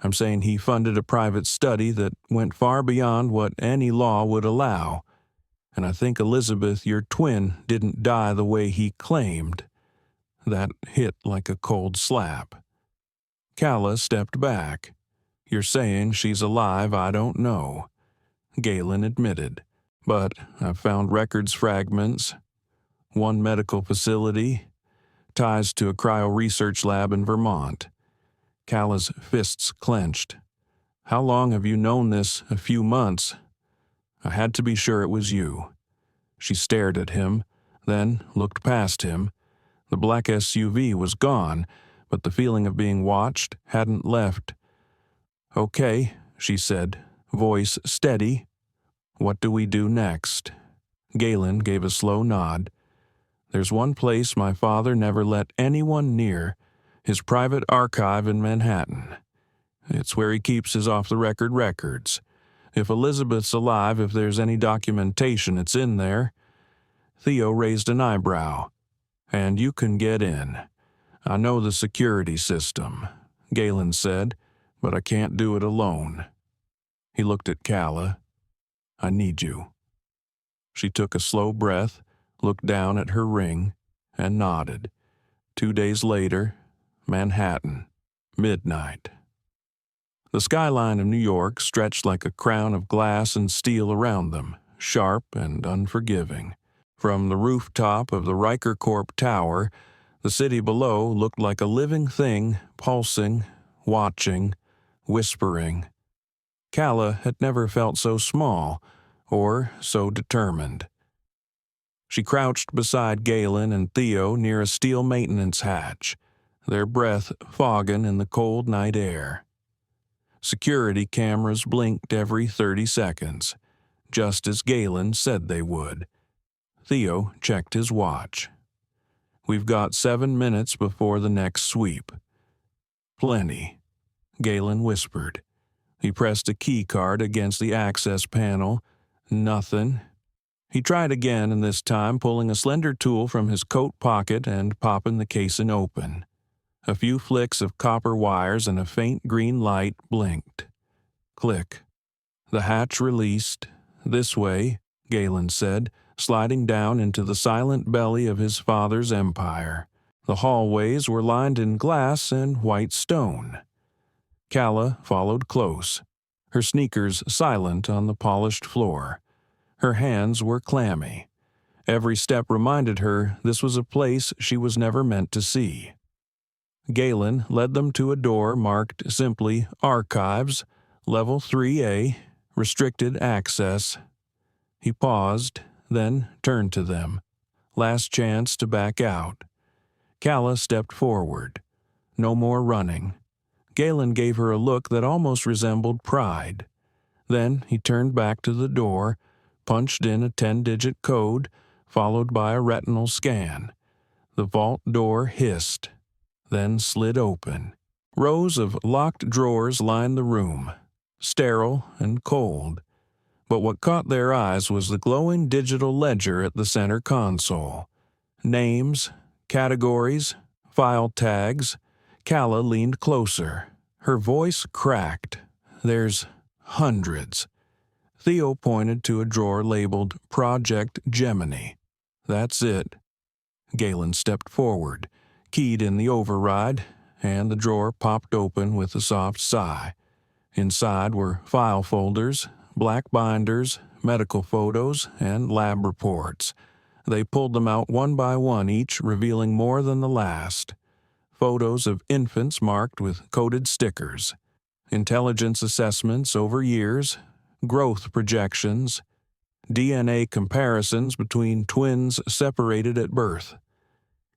I'm saying he funded a private study that went far beyond what any law would allow. And I think Elizabeth, your twin, didn't die the way he claimed." That hit like a cold slap. Calla stepped back. "You're saying she's alive, I don't know," Galen admitted. "But I've found records fragments, one medical facility, ties to a cryo-research lab in Vermont." Calla's fists clenched. "How long have you known this? A few months?" "I had to be sure it was you." She stared at him, then looked past him. The black SUV was gone, but the feeling of being watched hadn't left. "Okay," she said, voice steady. "What do we do next?" Galen gave a slow nod. "There's one place my father never let anyone near, his private archive in Manhattan. It's where he keeps his off-the-record records. If Elizabeth's alive, if there's any documentation, it's in there." Theo raised an eyebrow. "And you can get in. I know the security system," Galen said, "but I can't do it alone." He looked at Calla. "I need you." She took a slow breath, looked down at her ring, and nodded. 2 days later, Manhattan, midnight. The skyline of New York stretched like a crown of glass and steel around them, sharp and unforgiving. From the rooftop of the Riker Corp Tower, the city below looked like a living thing, pulsing, watching, whispering. Calla had never felt so small or so determined. She crouched beside Galen and Theo near a steel maintenance hatch, their breath fogging in the cold night air. Security cameras blinked every 30 seconds, just as Galen said they would. Theo checked his watch. "We've got 7 minutes before the next sweep." "Plenty," Galen whispered. He pressed a key card against the access panel. Nothing. He tried again, and this time pulling a slender tool from his coat pocket and popping the casing open. A few flicks of copper wires and a faint green light blinked. Click. The hatch released. "This way," Galen said, sliding down into the silent belly of his father's empire. The hallways were lined in glass and white stone. Calla followed close, her sneakers silent on the polished floor. Her hands were clammy. Every step reminded her this was a place she was never meant to see. Galen led them to a door marked simply Archives, Level 3A, Restricted Access. He paused, then turned to them. Last chance to back out. Calla stepped forward. No more running. Galen gave her a look that almost resembled pride. Then he turned back to the door, punched in a 10-digit code, followed by a retinal scan. The vault door hissed, then slid open. Rows of locked drawers lined the room, sterile and cold. But what caught their eyes was the glowing digital ledger at the center console. Names, categories, file tags. Calla leaned closer. Her voice cracked. "There's hundreds." Theo pointed to a drawer labeled Project Gemini. "That's it." Galen stepped forward, keyed in the override, and the drawer popped open with a soft sigh. Inside were file folders, black binders, medical photos, and lab reports. They pulled them out one by one, each revealing more than the last. Photos of infants marked with coded stickers, intelligence assessments over years, growth projections, DNA comparisons between twins separated at birth.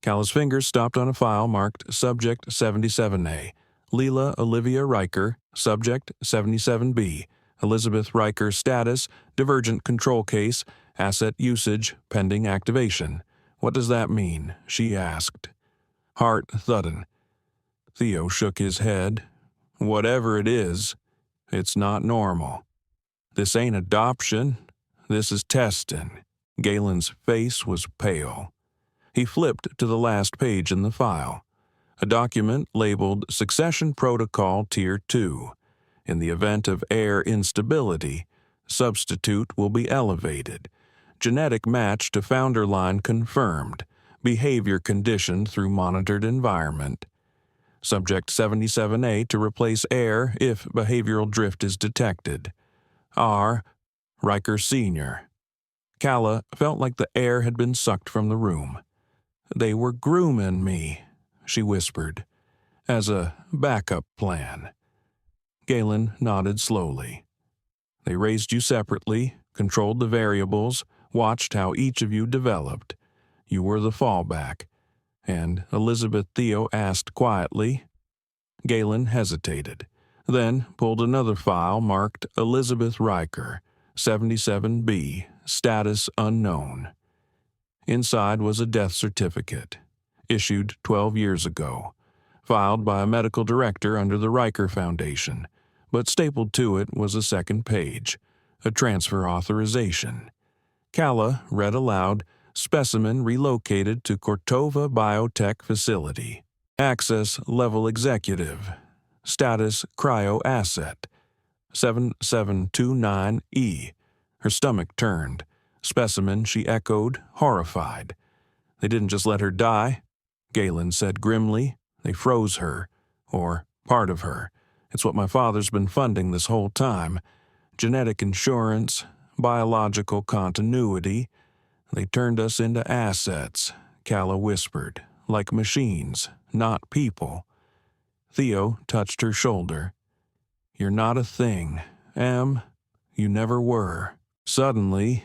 Calla's fingers stopped on a file marked Subject 77A, Leela Olivia Riker, Subject 77B, Elizabeth Riker status, divergent control case, asset usage, pending activation. "What does that mean?" she asked. Heart thudding. Theo shook his head. "Whatever it is, it's not normal. This ain't adoption. This is testing." Galen's face was pale. He flipped to the last page in the file. A document labeled Succession Protocol Tier 2. In the event of heir instability, substitute will be elevated. Genetic match to founder line confirmed. Behavior conditioned through monitored environment. Subject 77A to replace heir if behavioral drift is detected. R. Riker Sr. Calla felt like the air had been sucked from the room. "They were grooming me," she whispered, "as a backup plan." Galen nodded slowly. "They raised you separately, controlled the variables, watched how each of you developed. You were the fallback." And Elizabeth Theo asked quietly. Galen hesitated, then pulled another file marked Elizabeth Riker, 77B, status unknown. Inside was a death certificate, issued 12 years ago, filed by a medical director under the Riker Foundation, but stapled to it was a second page, a transfer authorization. Calla read aloud, "Specimen relocated to Cortova Biotech Facility. Access level executive. Status cryo asset. 7729E. Her stomach turned. "Specimen," she echoed, horrified. "They didn't just let her die," Galen said grimly. "They froze her, or part of her. It's what my father's been funding this whole time. Genetic insurance, biological continuity. They turned us into assets," Calla whispered, "like machines, not people." Theo touched her shoulder. "You're not a thing, Em. You never were." Suddenly,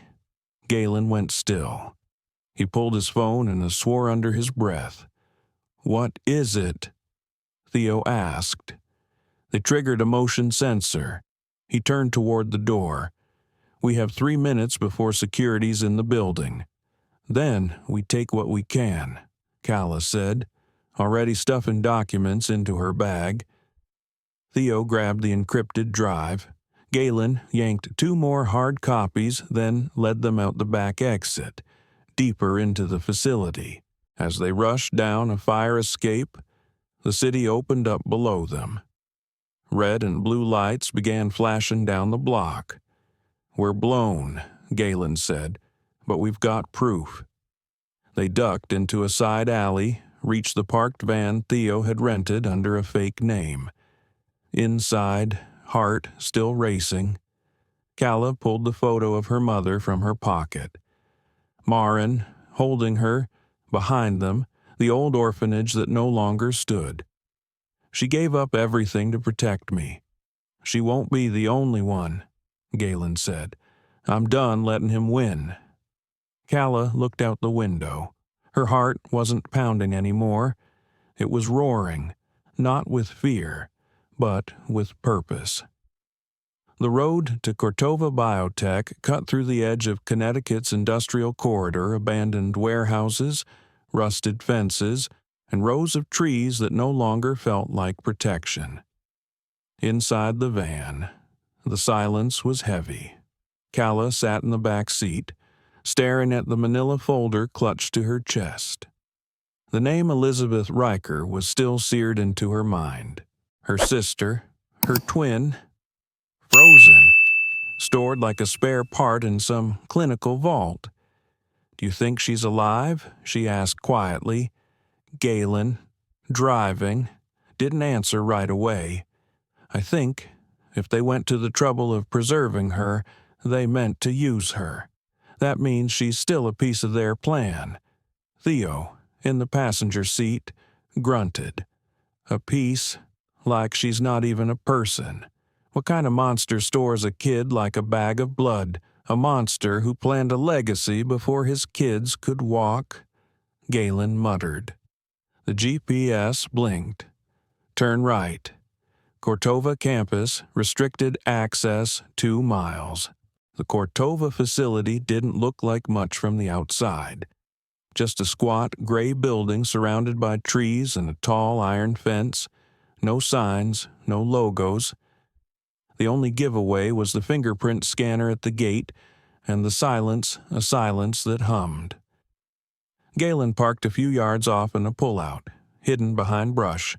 Galen went still. He pulled his phone and swore under his breath. "What is it?" Theo asked. They triggered a motion sensor. He turned toward the door. "We have 3 minutes before security's in the building. Then we take what we can," Calla said, already stuffing documents into her bag. Theo grabbed the encrypted drive. Galen yanked 2 more hard copies, then led them out the back exit, deeper into the facility. As they rushed down a fire escape, the city opened up below them. Red and blue lights began flashing down the block. "We're blown," Galen said, "but we've got proof." They ducked into a side alley, reached the parked van Theo had rented under a fake name. Inside, heart still racing, Calla pulled the photo of her mother from her pocket. Marin, holding her, behind them, the old orphanage that no longer stood. "She gave up everything to protect me. She won't be the only one," Galen said. "I'm done letting him win." Calla looked out the window. Her heart wasn't pounding anymore. It was roaring, not with fear, but with purpose. The road to Cortova Biotech cut through the edge of Connecticut's industrial corridor, abandoned warehouses, rusted fences, and rows of trees that no longer felt like protection. Inside the van, the silence was heavy. Calla sat in the back seat, staring at the manila folder clutched to her chest. The name Elizabeth Riker was still seared into her mind. Her sister, her twin, frozen, stored like a spare part in some clinical vault. "Do you think she's alive?" she asked quietly. Galen, driving, didn't answer right away. "I think, if they went to the trouble of preserving her, they meant to use her. That means she's still a piece of their plan." Theo, in the passenger seat, grunted. "A piece? Like she's not even a person. What kind of monster stores a kid like a bag of blood? A monster who planned a legacy before his kids could walk?" Galen muttered. The GPS blinked. "Turn right. Cortova campus, restricted access 2 miles. The Cortova facility didn't look like much from the outside. Just a squat gray building surrounded by trees and a tall iron fence. No signs, no logos. The only giveaway was the fingerprint scanner at the gate, and the silence, a silence that hummed. Galen parked a few yards off in a pullout, hidden behind brush.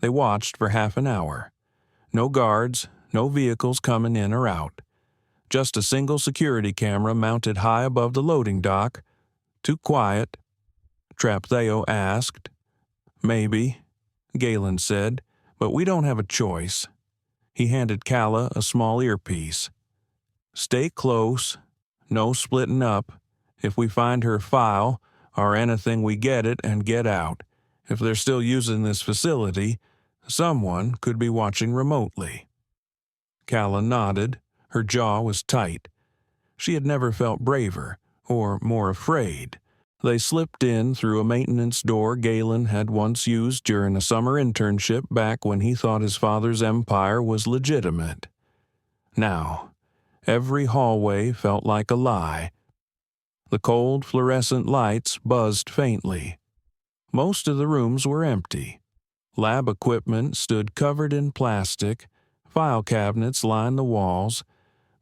They watched for half an hour. No guards, no vehicles coming in or out. Just a single security camera mounted high above the loading dock. "Too quiet?" Traptheo asked. "Maybe," Galen said, "but we don't have a choice." He handed Calla a small earpiece. "Stay close. No splitting up. If we find her file, or anything, we get it and get out. If they're still using this facility, someone could be watching remotely." Calla nodded. Her jaw was tight. She had never felt braver or more afraid. They slipped in through a maintenance door Galen had once used during a summer internship back when he thought his father's empire was legitimate. Now, every hallway felt like a lie. The cold fluorescent lights buzzed faintly. Most of the rooms were empty. Lab equipment stood covered in plastic. File cabinets lined the walls,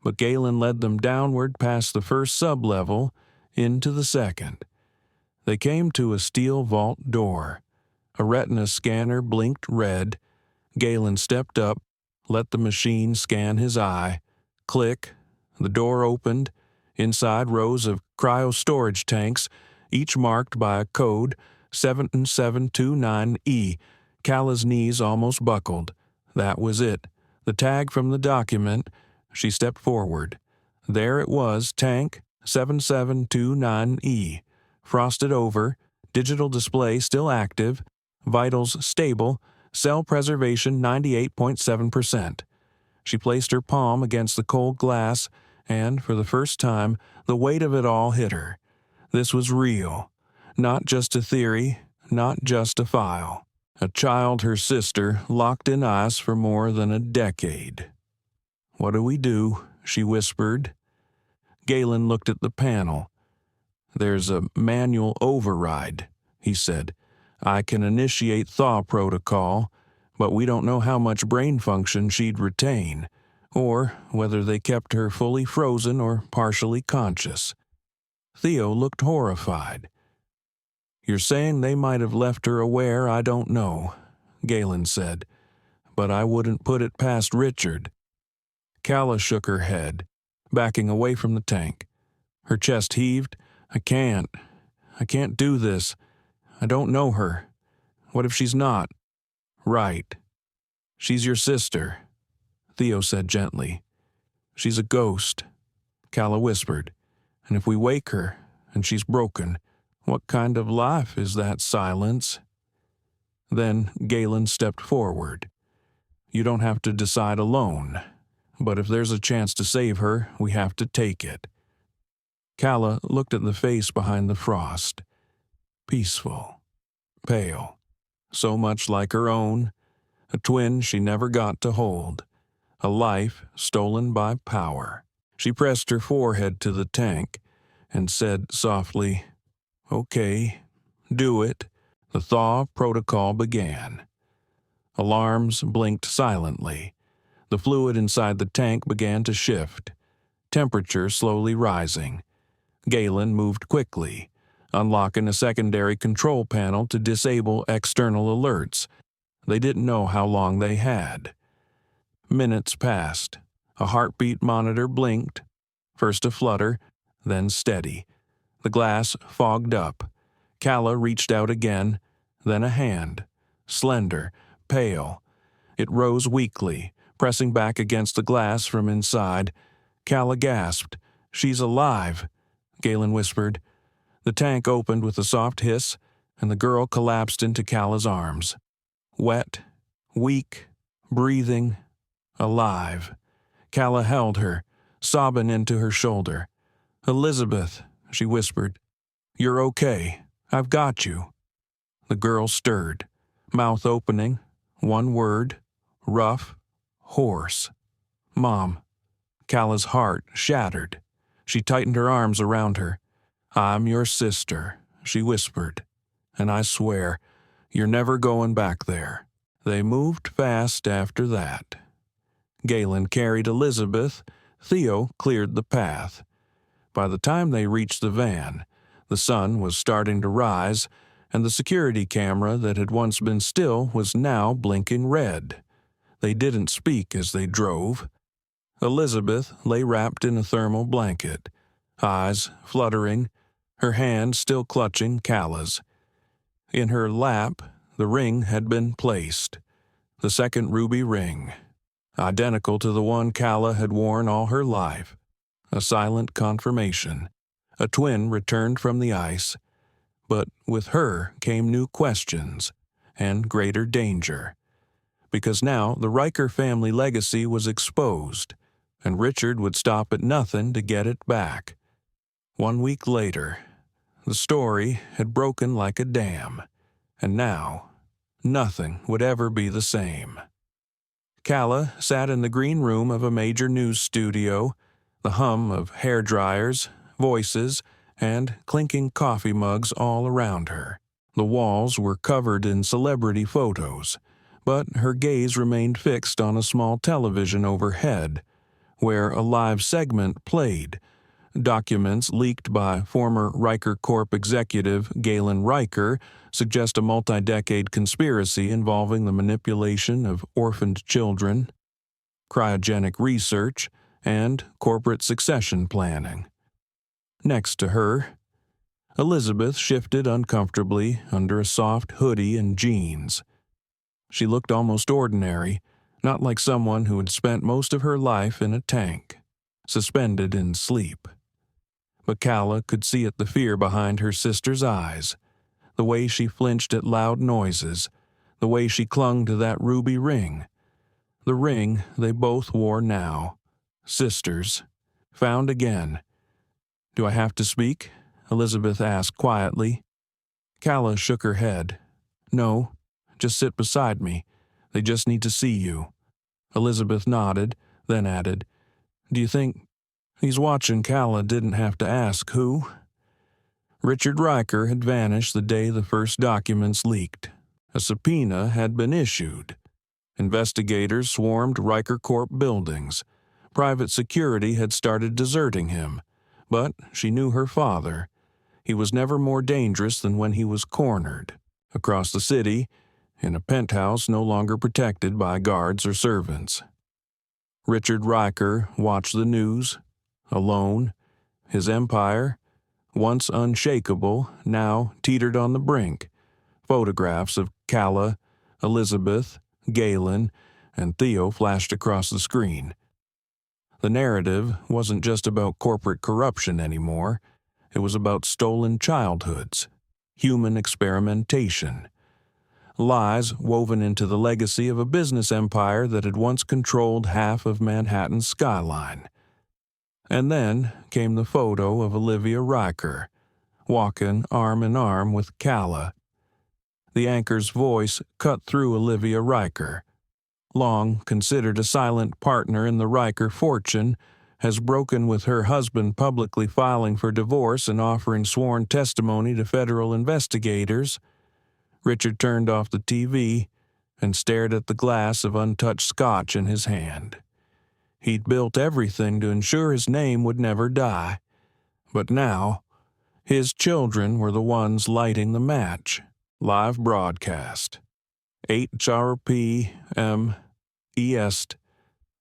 but Galen led them downward past the first sublevel into the second. They came to a steel vault door. A retina scanner blinked red. Galen stepped up, let the machine scan his eye. Click. The door opened. Inside rows of cryo-storage tanks, each marked by a code 7729E. Calla's knees almost buckled. That was it. The tag from the document. She stepped forward. There it was, tank 7729E. Frosted over, digital display still active, vitals stable, Cell preservation 98.7%. She placed her palm against the cold glass, and for the first time, the weight of it all hit her. This was real. Not just a theory, not just a file. A child her sister locked in ice for more than a decade. "What do we do?" she whispered. Galen looked at the panel. "There's a manual override," he said. "I can initiate thaw protocol, but we don't know how much brain function she'd retain, or whether they kept her fully frozen or partially conscious." Theo looked horrified. "You're saying they might have left her aware? I don't know," Galen said, "but I wouldn't put it past Richard." Calla shook her head, backing away from the tank. Her chest heaved. I can't do this. I don't know her. What if she's not?" "Right. She's your sister," Theo said gently. "She's a ghost," Calla whispered. "And if we wake her, and she's broken, what kind of life is that, Silence?" Then Galen stepped forward. "You don't have to decide alone, but if there's a chance to save her, we have to take it." Calla looked at the face behind the frost. Peaceful, pale, so much like her own, a twin she never got to hold, a life stolen by power. She pressed her forehead to the tank and said softly, "Okay, do it." The thaw protocol began. Alarms blinked silently. The fluid inside the tank began to shift, temperature slowly rising. Galen moved quickly, unlocking a secondary control panel to disable external alerts. They didn't know how long they had. Minutes passed. A heartbeat monitor blinked, first a flutter, then steady. The glass fogged up. Calla reached out again, then a hand, slender, pale. It rose weakly, pressing back against the glass from inside. Calla gasped. "She's alive," Galen whispered. The tank opened with a soft hiss, and the girl collapsed into Calla's arms. Wet, weak, breathing, alive. Calla held her, sobbing into her shoulder. "Elizabeth," she whispered. "You're okay. I've got you." The girl stirred, mouth opening, one word, rough, hoarse. "Mom." Calla's heart shattered. She tightened her arms around her. "I'm your sister," she whispered, "and I swear, you're never going back there." They moved fast after that. Galen carried Elizabeth. Theo cleared the path. By the time they reached the van, the sun was starting to rise, and the security camera that had once been still was now blinking red. They didn't speak as they drove. Elizabeth lay wrapped in a thermal blanket, eyes fluttering, her hand still clutching Calla's. In her lap, the ring had been placed, the second ruby ring, identical to the one Calla had worn all her life, a silent confirmation. A twin returned from the ice, but with her came new questions and greater danger, because now the Riker family legacy was exposed, and Richard would stop at nothing to get it back. 1 week later, the story had broken like a dam, and now nothing would ever be the same. Calla sat in the green room of a major news studio, the hum of hair dryers, voices, and clinking coffee mugs all around her. The walls were covered in celebrity photos, but her gaze remained fixed on a small television overhead, where a live segment played. Documents leaked by former Riker Corp executive Galen Riker suggest a multi-decade conspiracy involving the manipulation of orphaned children, cryogenic research, and corporate succession planning. Next to her, Elizabeth shifted uncomfortably under a soft hoodie and jeans. She looked almost ordinary, not like someone who had spent most of her life in a tank, suspended in sleep. But Calla could see at the fear behind her sister's eyes, the way she flinched at loud noises, the way she clung to that ruby ring. The ring they both wore now. Sisters. Found again. "Do I have to speak?" Elizabeth asked quietly. Calla shook her head. "No, just sit beside me. They just need to see you." Elizabeth nodded, then added, "Do you think he's watching?" Calla didn't have to ask who. Richard Riker had vanished the day the first documents leaked. A subpoena had been issued. Investigators swarmed Riker Corp buildings. Private security had started deserting him. But she knew her father. He was never more dangerous than when he was cornered. Across the city, in a penthouse no longer protected by guards or servants. Richard Riker watched the news, alone. His empire, once unshakable, now teetered on the brink. Photographs of Calla, Elizabeth, Galen, and Theo flashed across the screen. The narrative wasn't just about corporate corruption anymore. It was about stolen childhoods, human experimentation, lies woven into the legacy of a business empire that had once controlled half of Manhattan's skyline. And then came the photo of Olivia Riker, walking arm in arm with Calla. The anchor's voice cut through Olivia Riker. Long considered a silent partner in the Riker fortune, has broken with her husband publicly filing for divorce and offering sworn testimony to federal investigators. Richard turned off the TV and stared at the glass of untouched scotch in his hand. He'd built everything to ensure his name would never die. But now, his children were the ones lighting the match. Live broadcast. HRP-M Est.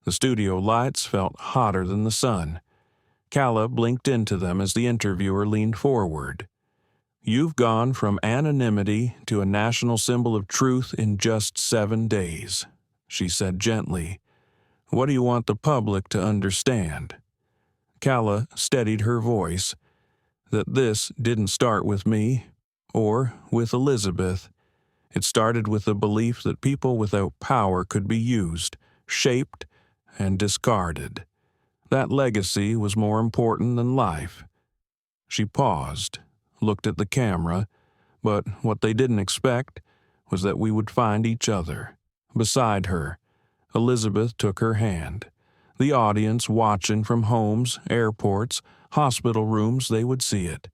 The studio lights felt hotter than the sun. Calla blinked into them as the interviewer leaned forward. "You've gone from anonymity to a national symbol of truth in just 7 days," she said gently. "What do you want the public to understand?" Calla steadied her voice. "That this didn't start with me, or with Elizabeth. It started with the belief that people without power could be used, shaped, and discarded. That legacy was more important than life." She paused, looked at the camera, but what they didn't expect was that we would find each other. Beside her, Elizabeth took her hand. The audience watching from homes, airports, hospital rooms, they would see it.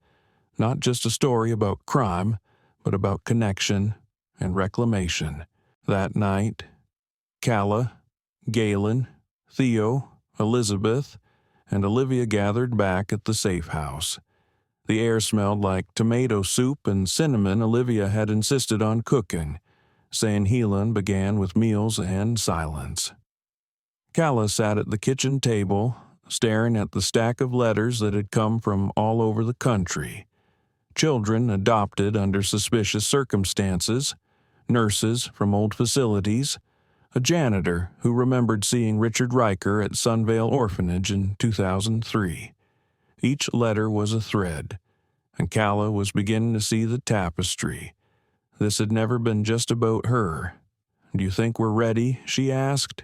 Not just a story about crime, but about connection and reclamation. That night, Calla, Galen, Theo, Elizabeth, and Olivia gathered back at the safe house. The air smelled like tomato soup and cinnamon Olivia had insisted on cooking. San Helan began with meals and silence. Calla sat at the kitchen table, staring at the stack of letters that had come from all over the country. Children adopted under suspicious circumstances, nurses from old facilities, a janitor who remembered seeing Richard Riker at Sunvale Orphanage in 2003. Each letter was a thread, and Calla was beginning to see the tapestry. This had never been just about her. "Do you think we're ready?" she asked.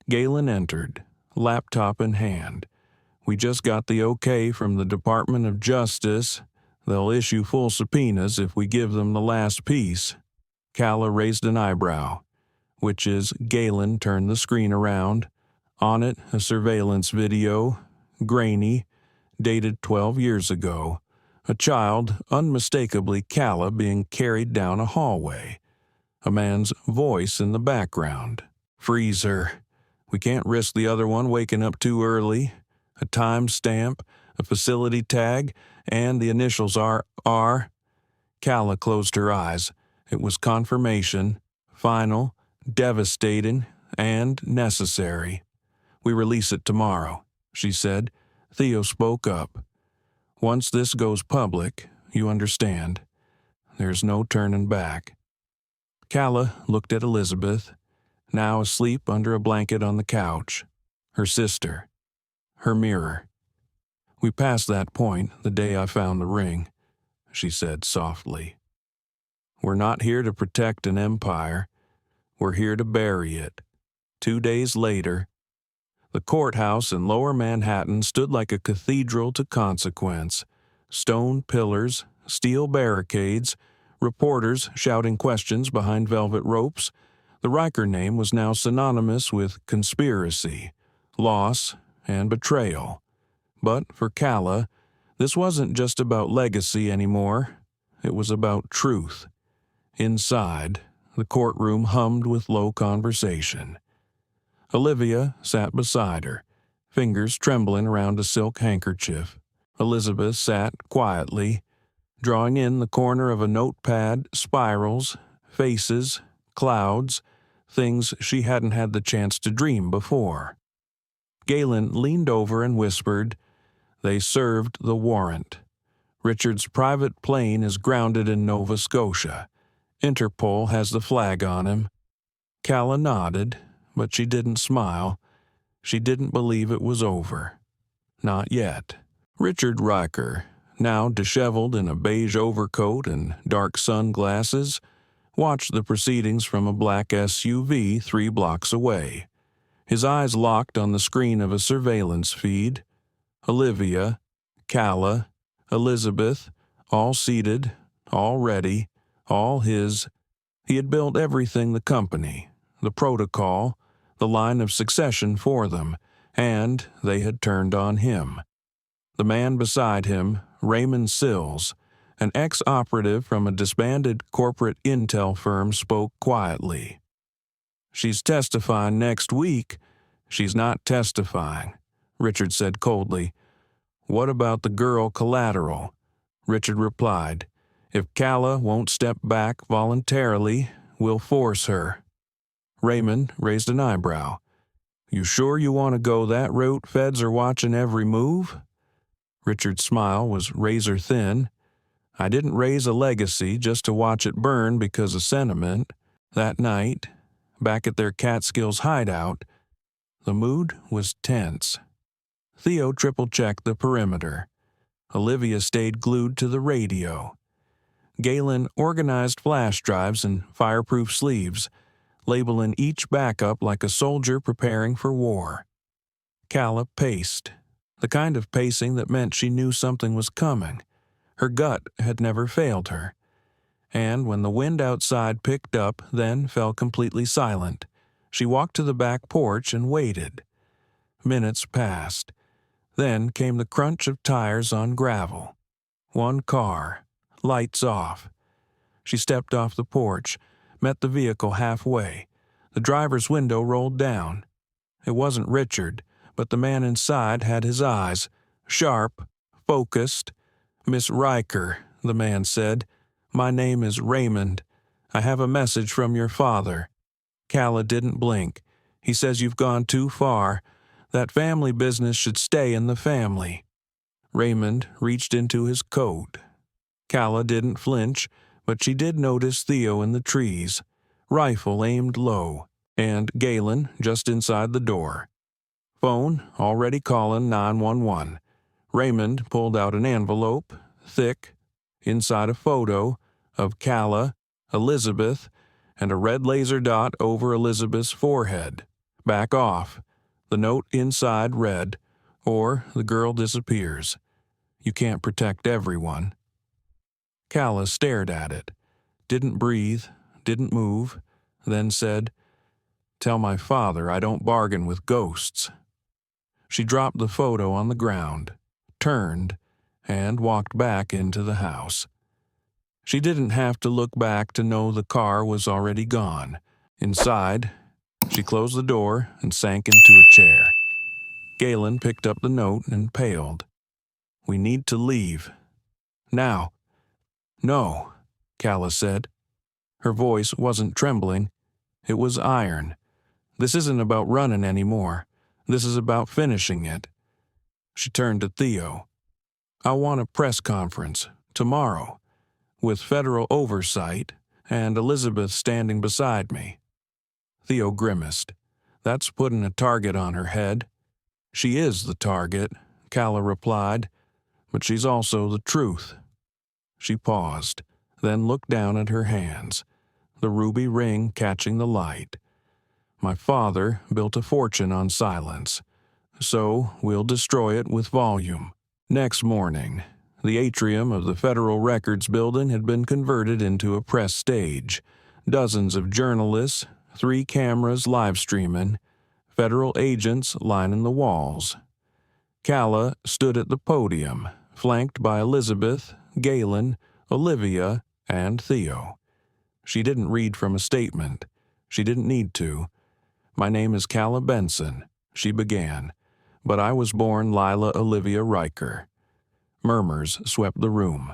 Galen entered, laptop in hand. "We just got the okay from the Department of Justice. They'll issue full subpoenas if we give them the last piece." Calla raised an eyebrow, which is Galen turned the screen around. On it, a surveillance video, grainy, dated 12 years ago. A child, unmistakably Calla, being carried down a hallway. A man's voice in the background. "Freeze her. We can't risk the other one waking up too early." A time stamp, a facility tag, and the initials are R. Calla closed her eyes. It was confirmation, final, devastating, and necessary. "We release it tomorrow," she said. Theo spoke up. "Once this goes public, you understand. There's no turning back." Calla looked at Elizabeth, now asleep under a blanket on the couch. Her sister. Her mirror. "We passed that point the day I found the ring," she said softly. We're not here to protect an empire. We're here to bury it. 2 days later, the courthouse in Lower Manhattan stood like a cathedral to consequence. Stone pillars, steel barricades, reporters shouting questions behind velvet ropes. The Riker name was now synonymous with conspiracy, loss, and betrayal. But for Calla, this wasn't just about legacy anymore. It was about truth. Inside, the courtroom hummed with low conversation. Olivia sat beside her, fingers trembling around a silk handkerchief. Elizabeth sat quietly, drawing in the corner of a notepad spirals, faces, clouds, things she hadn't had the chance to dream before. Galen leaned over and whispered, "They served the warrant. Richard's private plane is grounded in Nova Scotia. Interpol has the flag on him." Calla nodded, but she didn't smile. She didn't believe it was over. Not yet. Richard Riker, now disheveled in a beige overcoat and dark sunglasses, watched the proceedings from a black SUV 3 blocks away. His eyes locked on the screen of a surveillance feed. Olivia, Calla, Elizabeth, all seated, all ready, all his. He had built everything: the company, the protocol, the line of succession for them, and they had turned on him. The man beside him, Raymond Sills, an ex-operative from a disbanded corporate intel firm, spoke quietly. "She's testifying next week." "She's not testifying," Richard said coldly. "What about the girl Collateral?" Richard replied, "If Calla won't step back voluntarily, we'll force her." Raymond raised an eyebrow. "You sure you want to go that route? Feds are watching every move?" Richard's smile was razor thin. "I didn't raise a legacy just to watch it burn because of sentiment." That night, back at their Catskills hideout, the mood was tense. Theo triple-checked the perimeter. Olivia stayed glued to the radio. Galen organized flash drives in fireproof sleeves, labeling each backup like a soldier preparing for war. Calla paced, the kind of pacing that meant she knew something was coming. Her gut had never failed her. And when the wind outside picked up, then fell completely silent, she walked to the back porch and waited. Minutes passed. Then came the crunch of tires on gravel. One car, lights off. She stepped off the porch, met the vehicle halfway. The driver's window rolled down. It wasn't Richard, but the man inside had his eyes, sharp, focused. "Miss Riker," the man said, "my name is Raymond. I have a message from your father." Calla didn't blink. "He says you've gone too far. That family business should stay in the family." Raymond reached into his coat. Calla didn't flinch, but she did notice Theo in the trees, rifle aimed low, and Galen just inside the door. Phone already calling 911. Raymond pulled out an envelope, thick, inside a photo of Calla, Elizabeth, and a red laser dot over Elizabeth's forehead. "Back off." The note inside read, "Or the girl disappears. You can't protect everyone." Calla stared at it, didn't breathe, didn't move, then said, "Tell my father I don't bargain with ghosts." She dropped the photo on the ground, turned, and walked back into the house. She didn't have to look back to know the car was already gone. Inside, she closed the door and sank into a chair. Galen picked up the note and paled. "We need to leave. Now." "No," Calla said. Her voice wasn't trembling. It was iron. "This isn't about running anymore. This is about finishing it." She turned to Theo. "I want a press conference, tomorrow, with federal oversight, and Elizabeth standing beside me." Theo grimaced. "That's putting a target on her head." "She is the target," Calla replied, "but she's also the truth." She paused, then looked down at her hands, the ruby ring catching the light. My father built a fortune on silence, so we'll destroy it with volume. Next morning, the atrium of the Federal Records Building had been converted into a press stage. Dozens of journalists, 3 cameras live streaming, federal agents lining the walls. Calla stood at the podium, flanked by Elizabeth, Galen, Olivia, and Theo. She didn't read from a statement. She didn't need to. "My name is Calla Benson," she began, "but I was born Lila Olivia Riker." Murmurs swept the room.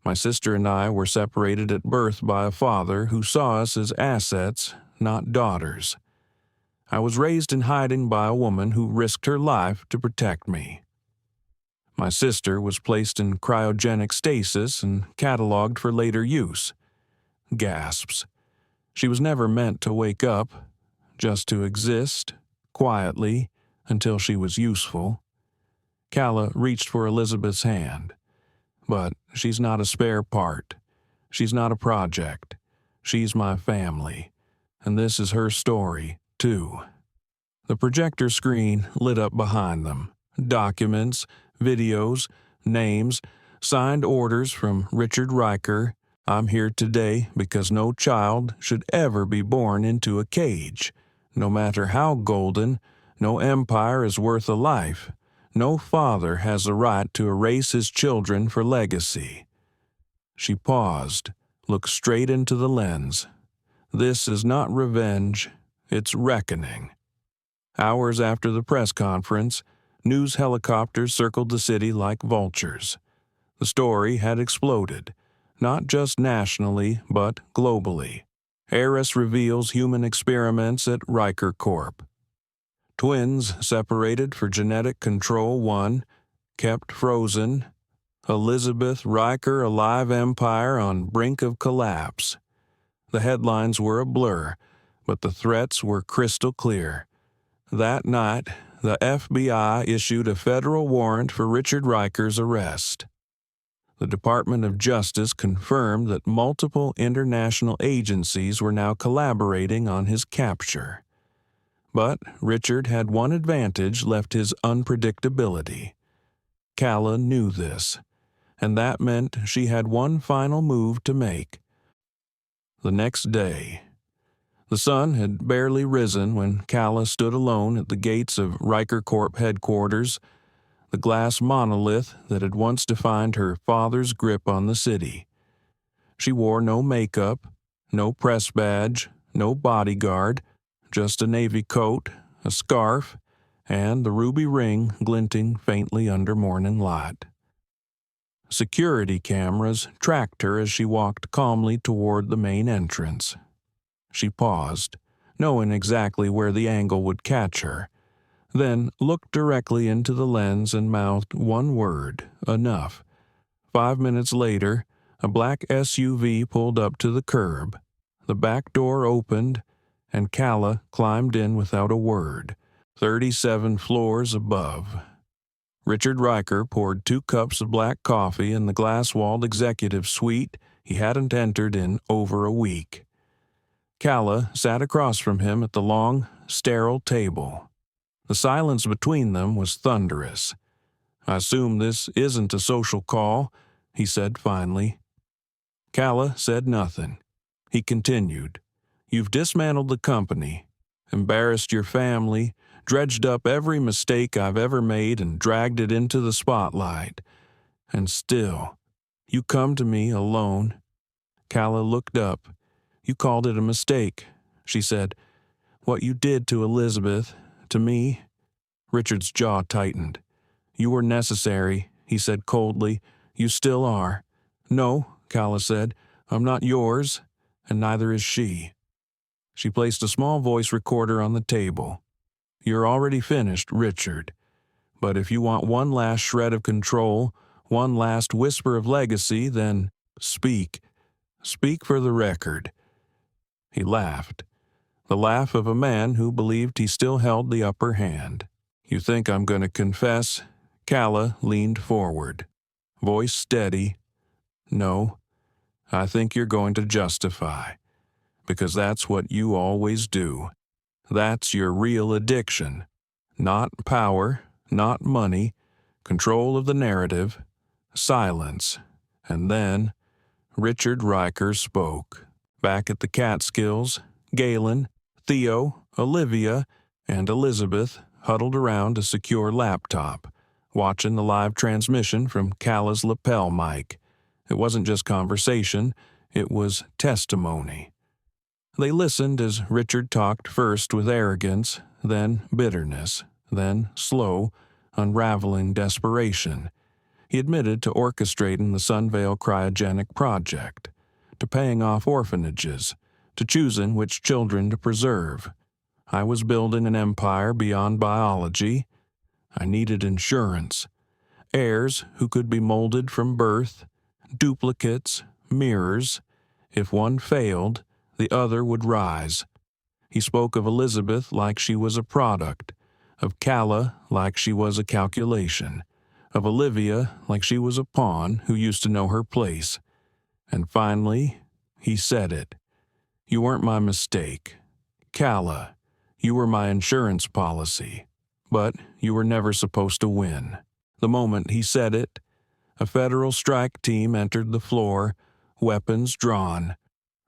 My sister and I were separated at birth by a father who saw us as assets, not daughters. I was raised in hiding by a woman who risked her life to protect me. My sister was placed in cryogenic stasis and cataloged for later use. Gasps. She was never meant to wake up, just to exist, quietly, until she was useful. Calla reached for Elizabeth's hand. "But she's not a spare part. She's not a project. She's my family. And this is her story, too." The projector screen lit up behind them. Documents, videos, names, signed orders from Richard Riker. "I'm here today because no child should ever be born into a cage. No matter how golden, no empire is worth a life. No father has the right to erase his children for legacy." She paused, looked straight into the lens. "This is not revenge, it's reckoning." Hours after the press conference, news helicopters circled the city like vultures. The story had exploded, not just nationally, but globally. Heiress reveals human experiments at Riker Corp. Twins separated for genetic control 1, kept frozen. Elizabeth Riker alive empire on brink of collapse. The headlines were a blur, but the threats were crystal clear. That night, the FBI issued a federal warrant for Richard Riker's arrest. The Department of Justice confirmed that multiple international agencies were now collaborating on his capture. But Richard had one advantage left: his unpredictability. Calla knew this, and that meant she had one final move to make. The next day, the sun had barely risen when Calla stood alone at the gates of Riker Corp headquarters, the glass monolith that had once defined her father's grip on the city. She wore no makeup, no press badge, no bodyguard, just a navy coat, a scarf, and the ruby ring glinting faintly under morning light. Security cameras tracked her as she walked calmly toward the main entrance. She paused, knowing exactly where the angle would catch her, then looked directly into the lens and mouthed one word: enough. 5 minutes later, a black SUV pulled up to the curb. The back door opened, and Calla climbed in without a word, 37 floors above. Richard Riker poured 2 cups of black coffee in the glass-walled executive suite he hadn't entered in over a week. Calla sat across from him at the long, sterile table. The silence between them was thunderous. "I assume this isn't a social call," he said finally. Calla said nothing. He continued, "You've dismantled the company, embarrassed your family, dredged up every mistake I've ever made and dragged it into the spotlight. And still, you come to me alone." Calla looked up. "You called it a mistake," she said. "What you did to Elizabeth, to me." Richard's jaw tightened. "You were necessary," he said coldly. "You still are." "No," Calla said. "I'm not yours, and neither is she." She placed a small voice recorder on the table. "You're already finished, Richard. But if you want one last shred of control, one last whisper of legacy, then speak. Speak for the record." He laughed, the laugh of a man who believed he still held the upper hand. "You think I'm going to confess?" Calla leaned forward, voice steady. "No, I think you're going to justify, because that's what you always do. That's your real addiction. Not power, not money, control of the narrative, silence. And then Richard Riker spoke. Back at the Catskills, Galen, Theo, Olivia, and Elizabeth huddled around a secure laptop, watching the live transmission from Calla's lapel mic. It wasn't just conversation, it was testimony. They listened as Richard talked first with arrogance, then bitterness, then slow, unraveling desperation. He admitted to orchestrating the Sunvale Cryogenic Project, to paying off orphanages, to choosing which children to preserve. I was building an empire beyond biology. I needed insurance. Heirs who could be molded from birth, duplicates, mirrors. If one failed, the other would rise. He spoke of Elizabeth like she was a product, of Calla like she was a calculation, of Olivia like she was a pawn who used to know her place. And finally, he said it. You weren't my mistake. Calla, you were my insurance policy. But you were never supposed to win. The moment he said it, a federal strike team entered the floor, weapons drawn.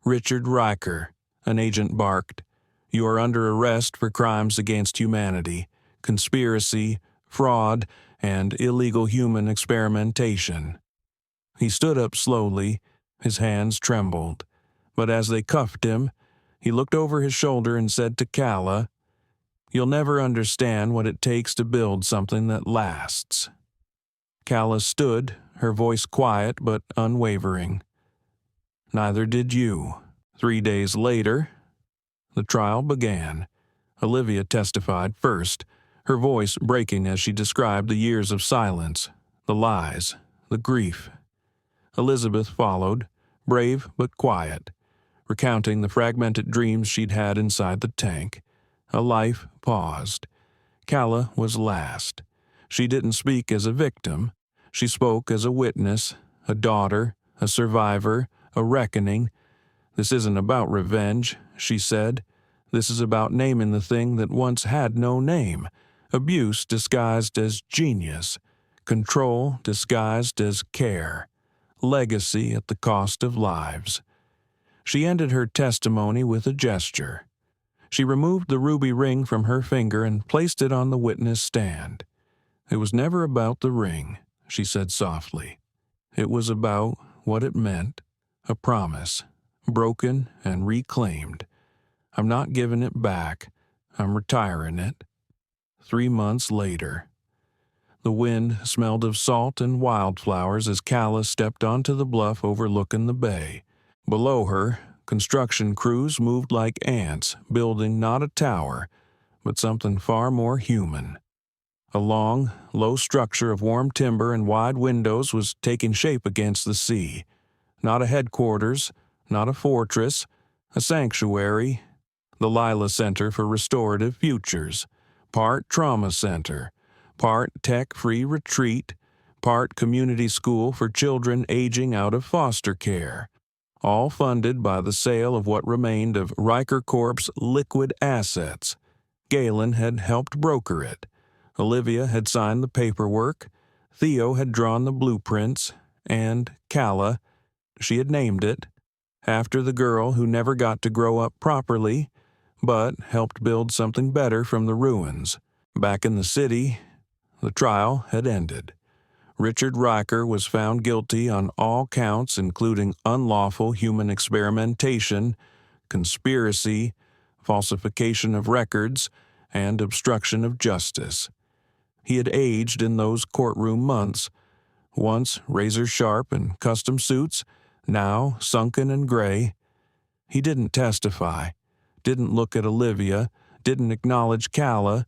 Richard Riker, an agent barked. You are under arrest for crimes against humanity, conspiracy, fraud, and illegal human experimentation. He stood up slowly, his hands trembled, but as they cuffed him, he looked over his shoulder and said to Calla, You'll never understand what it takes to build something that lasts. Calla stood, her voice quiet but unwavering. Neither did you. 3 days later, the trial began. Olivia testified first, her voice breaking as she described the years of silence, the lies, the grief. Elizabeth followed, brave but quiet, recounting the fragmented dreams she'd had inside the tank. A life paused. Calla was last. She didn't speak as a victim. She spoke as a witness, a daughter, a survivor, a reckoning. This isn't about revenge, she said. This is about naming the thing that once had no name. Abuse disguised as genius. Control disguised as care. Legacy at the cost of lives. She ended her testimony with a gesture. She removed the ruby ring from her finger and placed it on the witness stand. It was never about the ring, she said softly. It was about what it meant, a promise, broken and reclaimed. I'm not giving it back. I'm retiring it. 3 months later. The wind smelled of salt and wildflowers as Calla stepped onto the bluff overlooking the bay. Below her, construction crews moved like ants, building not a tower, but something far more human. A long, low structure of warm timber and wide windows was taking shape against the sea. Not a headquarters, not a fortress, a sanctuary. The Lila Center for Restorative Futures, part trauma center, part tech-free retreat, part community school for children aging out of foster care. All funded by the sale of what remained of Riker Corp's liquid assets. Galen had helped broker it. Olivia had signed the paperwork. Theo had drawn the blueprints. And Calla, she had named it, after the girl who never got to grow up properly, but helped build something better from the ruins. Back in the city, the trial had ended. Richard Riker was found guilty on all counts, including unlawful human experimentation, conspiracy, falsification of records, and obstruction of justice. He had aged in those courtroom months, once razor-sharp and custom suits, now sunken and gray. He didn't testify, didn't look at Olivia, didn't acknowledge Calla,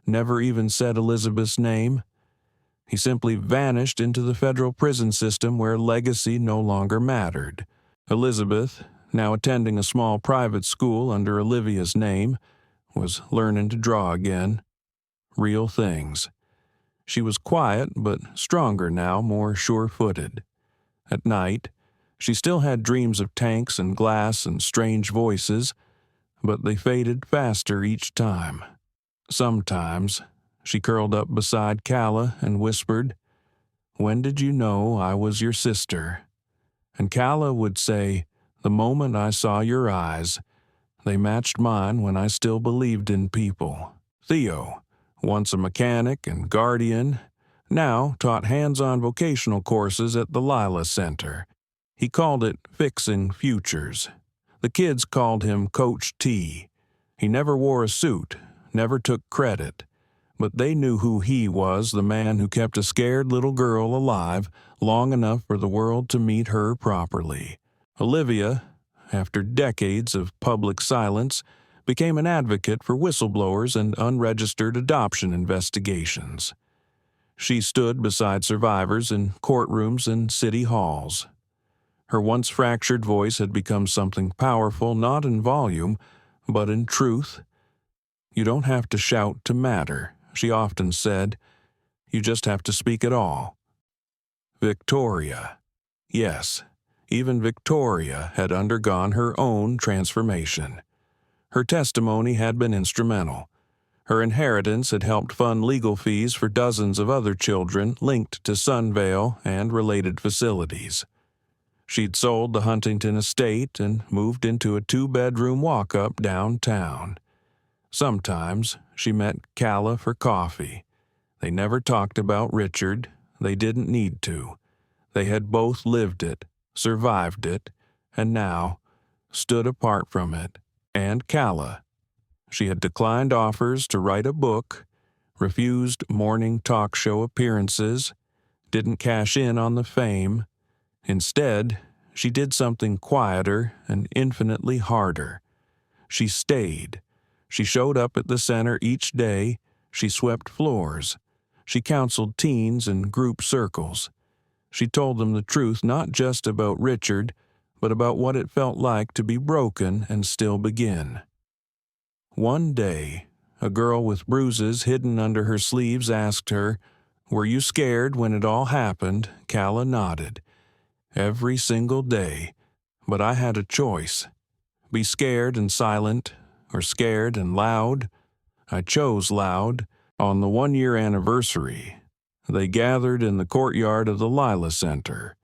never even said Elizabeth's name. He simply vanished into the federal prison system where legacy no longer mattered. Elizabeth, now attending a small private school under Olivia's name, was learning to draw again. Real things. She was quiet but stronger now, more sure-footed. At night, She still had dreams of tanks and glass and strange voices, but they faded faster each time. Sometimes she curled up beside Calla and whispered, "When did you know I was your sister?" And Calla would say, "The moment I saw your eyes, they matched mine when I still believed in people." Theo, once a mechanic and guardian, now taught hands-on vocational courses at the Lila Center. He called it Fixing Futures. The kids called him Coach T. He never wore a suit, never took credit, but they knew who he was, the man who kept a scared little girl alive long enough for the world to meet her properly. Olivia, after decades of public silence, became an advocate for whistleblowers and unregistered adoption investigations. She stood beside survivors in courtrooms and city halls. Her once fractured voice had become something powerful, not in volume, but in truth. "You don't have to shout to matter," she often said. "You just have to speak at all." Victoria. Yes, even Victoria had undergone her own transformation. Her testimony had been instrumental. Her inheritance had helped fund legal fees for dozens of other children linked to Sunvale and related facilities. She'd sold the Huntington estate and moved into a 2-bedroom walk-up downtown. Sometimes she met Calla for coffee. They never talked about Richard. They didn't need to. They had both lived it, survived it, and now stood apart from it. And Calla. She had declined offers to write a book, refused morning talk show appearances, didn't cash in on the fame. Instead, she did something quieter and infinitely harder. She stayed. She showed up at the center each day. She swept floors. She counseled teens in group circles. She told them the truth not just about Richard, but about what it felt like to be broken and still begin. One day, a girl with bruises hidden under her sleeves asked her, "Were you scared when it all happened?" Calla nodded. "Every single day, but I had a choice. Be scared and silent, or scared and loud. I chose loud." On the 1-year anniversary, they gathered in the courtyard of the Lila Center.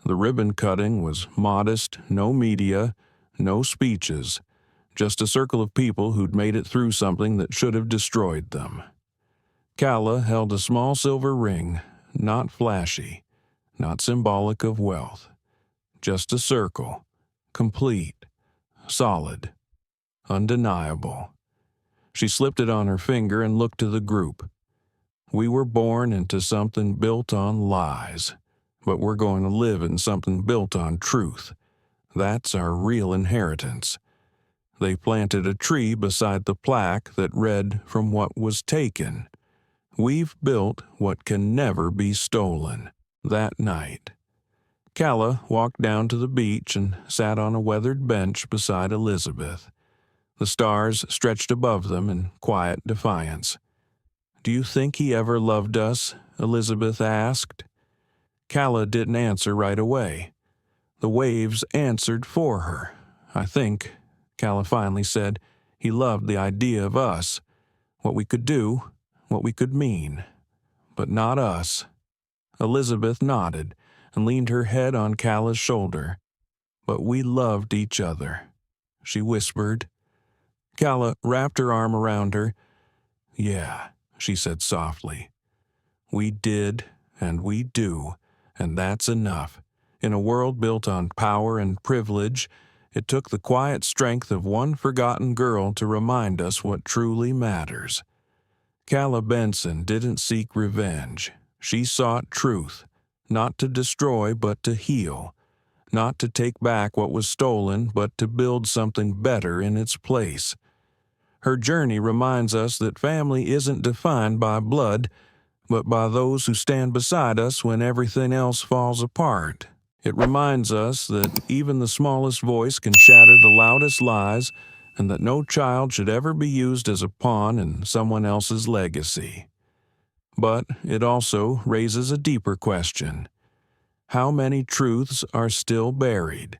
The ribbon cutting was modest, no media, no speeches, just a circle of people who'd made it through something that should have destroyed them. Calla held a small silver ring, not flashy, not symbolic of wealth, just a circle, complete, solid, undeniable. She slipped it on her finger and looked to the group. "We were born into something built on lies, but we're going to live in something built on truth. That's our real inheritance." They planted a tree beside the plaque that read, "From what was taken. We've built what can never be stolen." That night, Calla walked down to the beach and sat on a weathered bench beside Elizabeth. The stars stretched above them in quiet defiance. "Do you think he ever loved us?" Elizabeth asked. Calla didn't answer right away. The waves answered for her. "I think," Calla finally said, "he loved the idea of us, what we could do, what we could mean. But not us." Elizabeth nodded and leaned her head on Calla's shoulder. "But we loved each other," she whispered. Calla wrapped her arm around her. "Yeah," she said softly. "We did, and we do, and that's enough. In a world built on power and privilege, it took the quiet strength of one forgotten girl to remind us what truly matters." Calla Benson didn't seek revenge. She sought truth, not to destroy but to heal, not to take back what was stolen but to build something better in its place. Her journey reminds us that family isn't defined by blood, but by those who stand beside us when everything else falls apart. It reminds us that even the smallest voice can shatter the loudest lies, and that no child should ever be used as a pawn in someone else's legacy. But it also raises a deeper question. how many truths are still buried,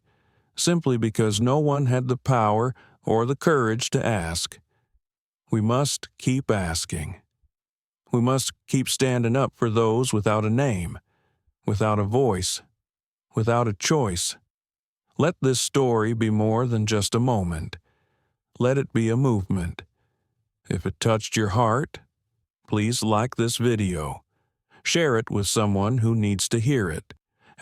simply because no one had the power or the courage to ask. We must keep asking. We must keep standing up for those without a name, without a voice, without a choice. Let this story be more than just a moment. Let it be a movement. If it touched your heart, please like this video, share it with someone who needs to hear it,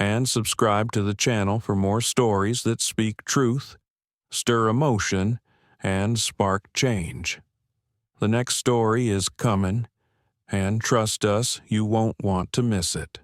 and subscribe to the channel for more stories that speak truth, stir emotion, and spark change. The next story is coming, and trust us, you won't want to miss it.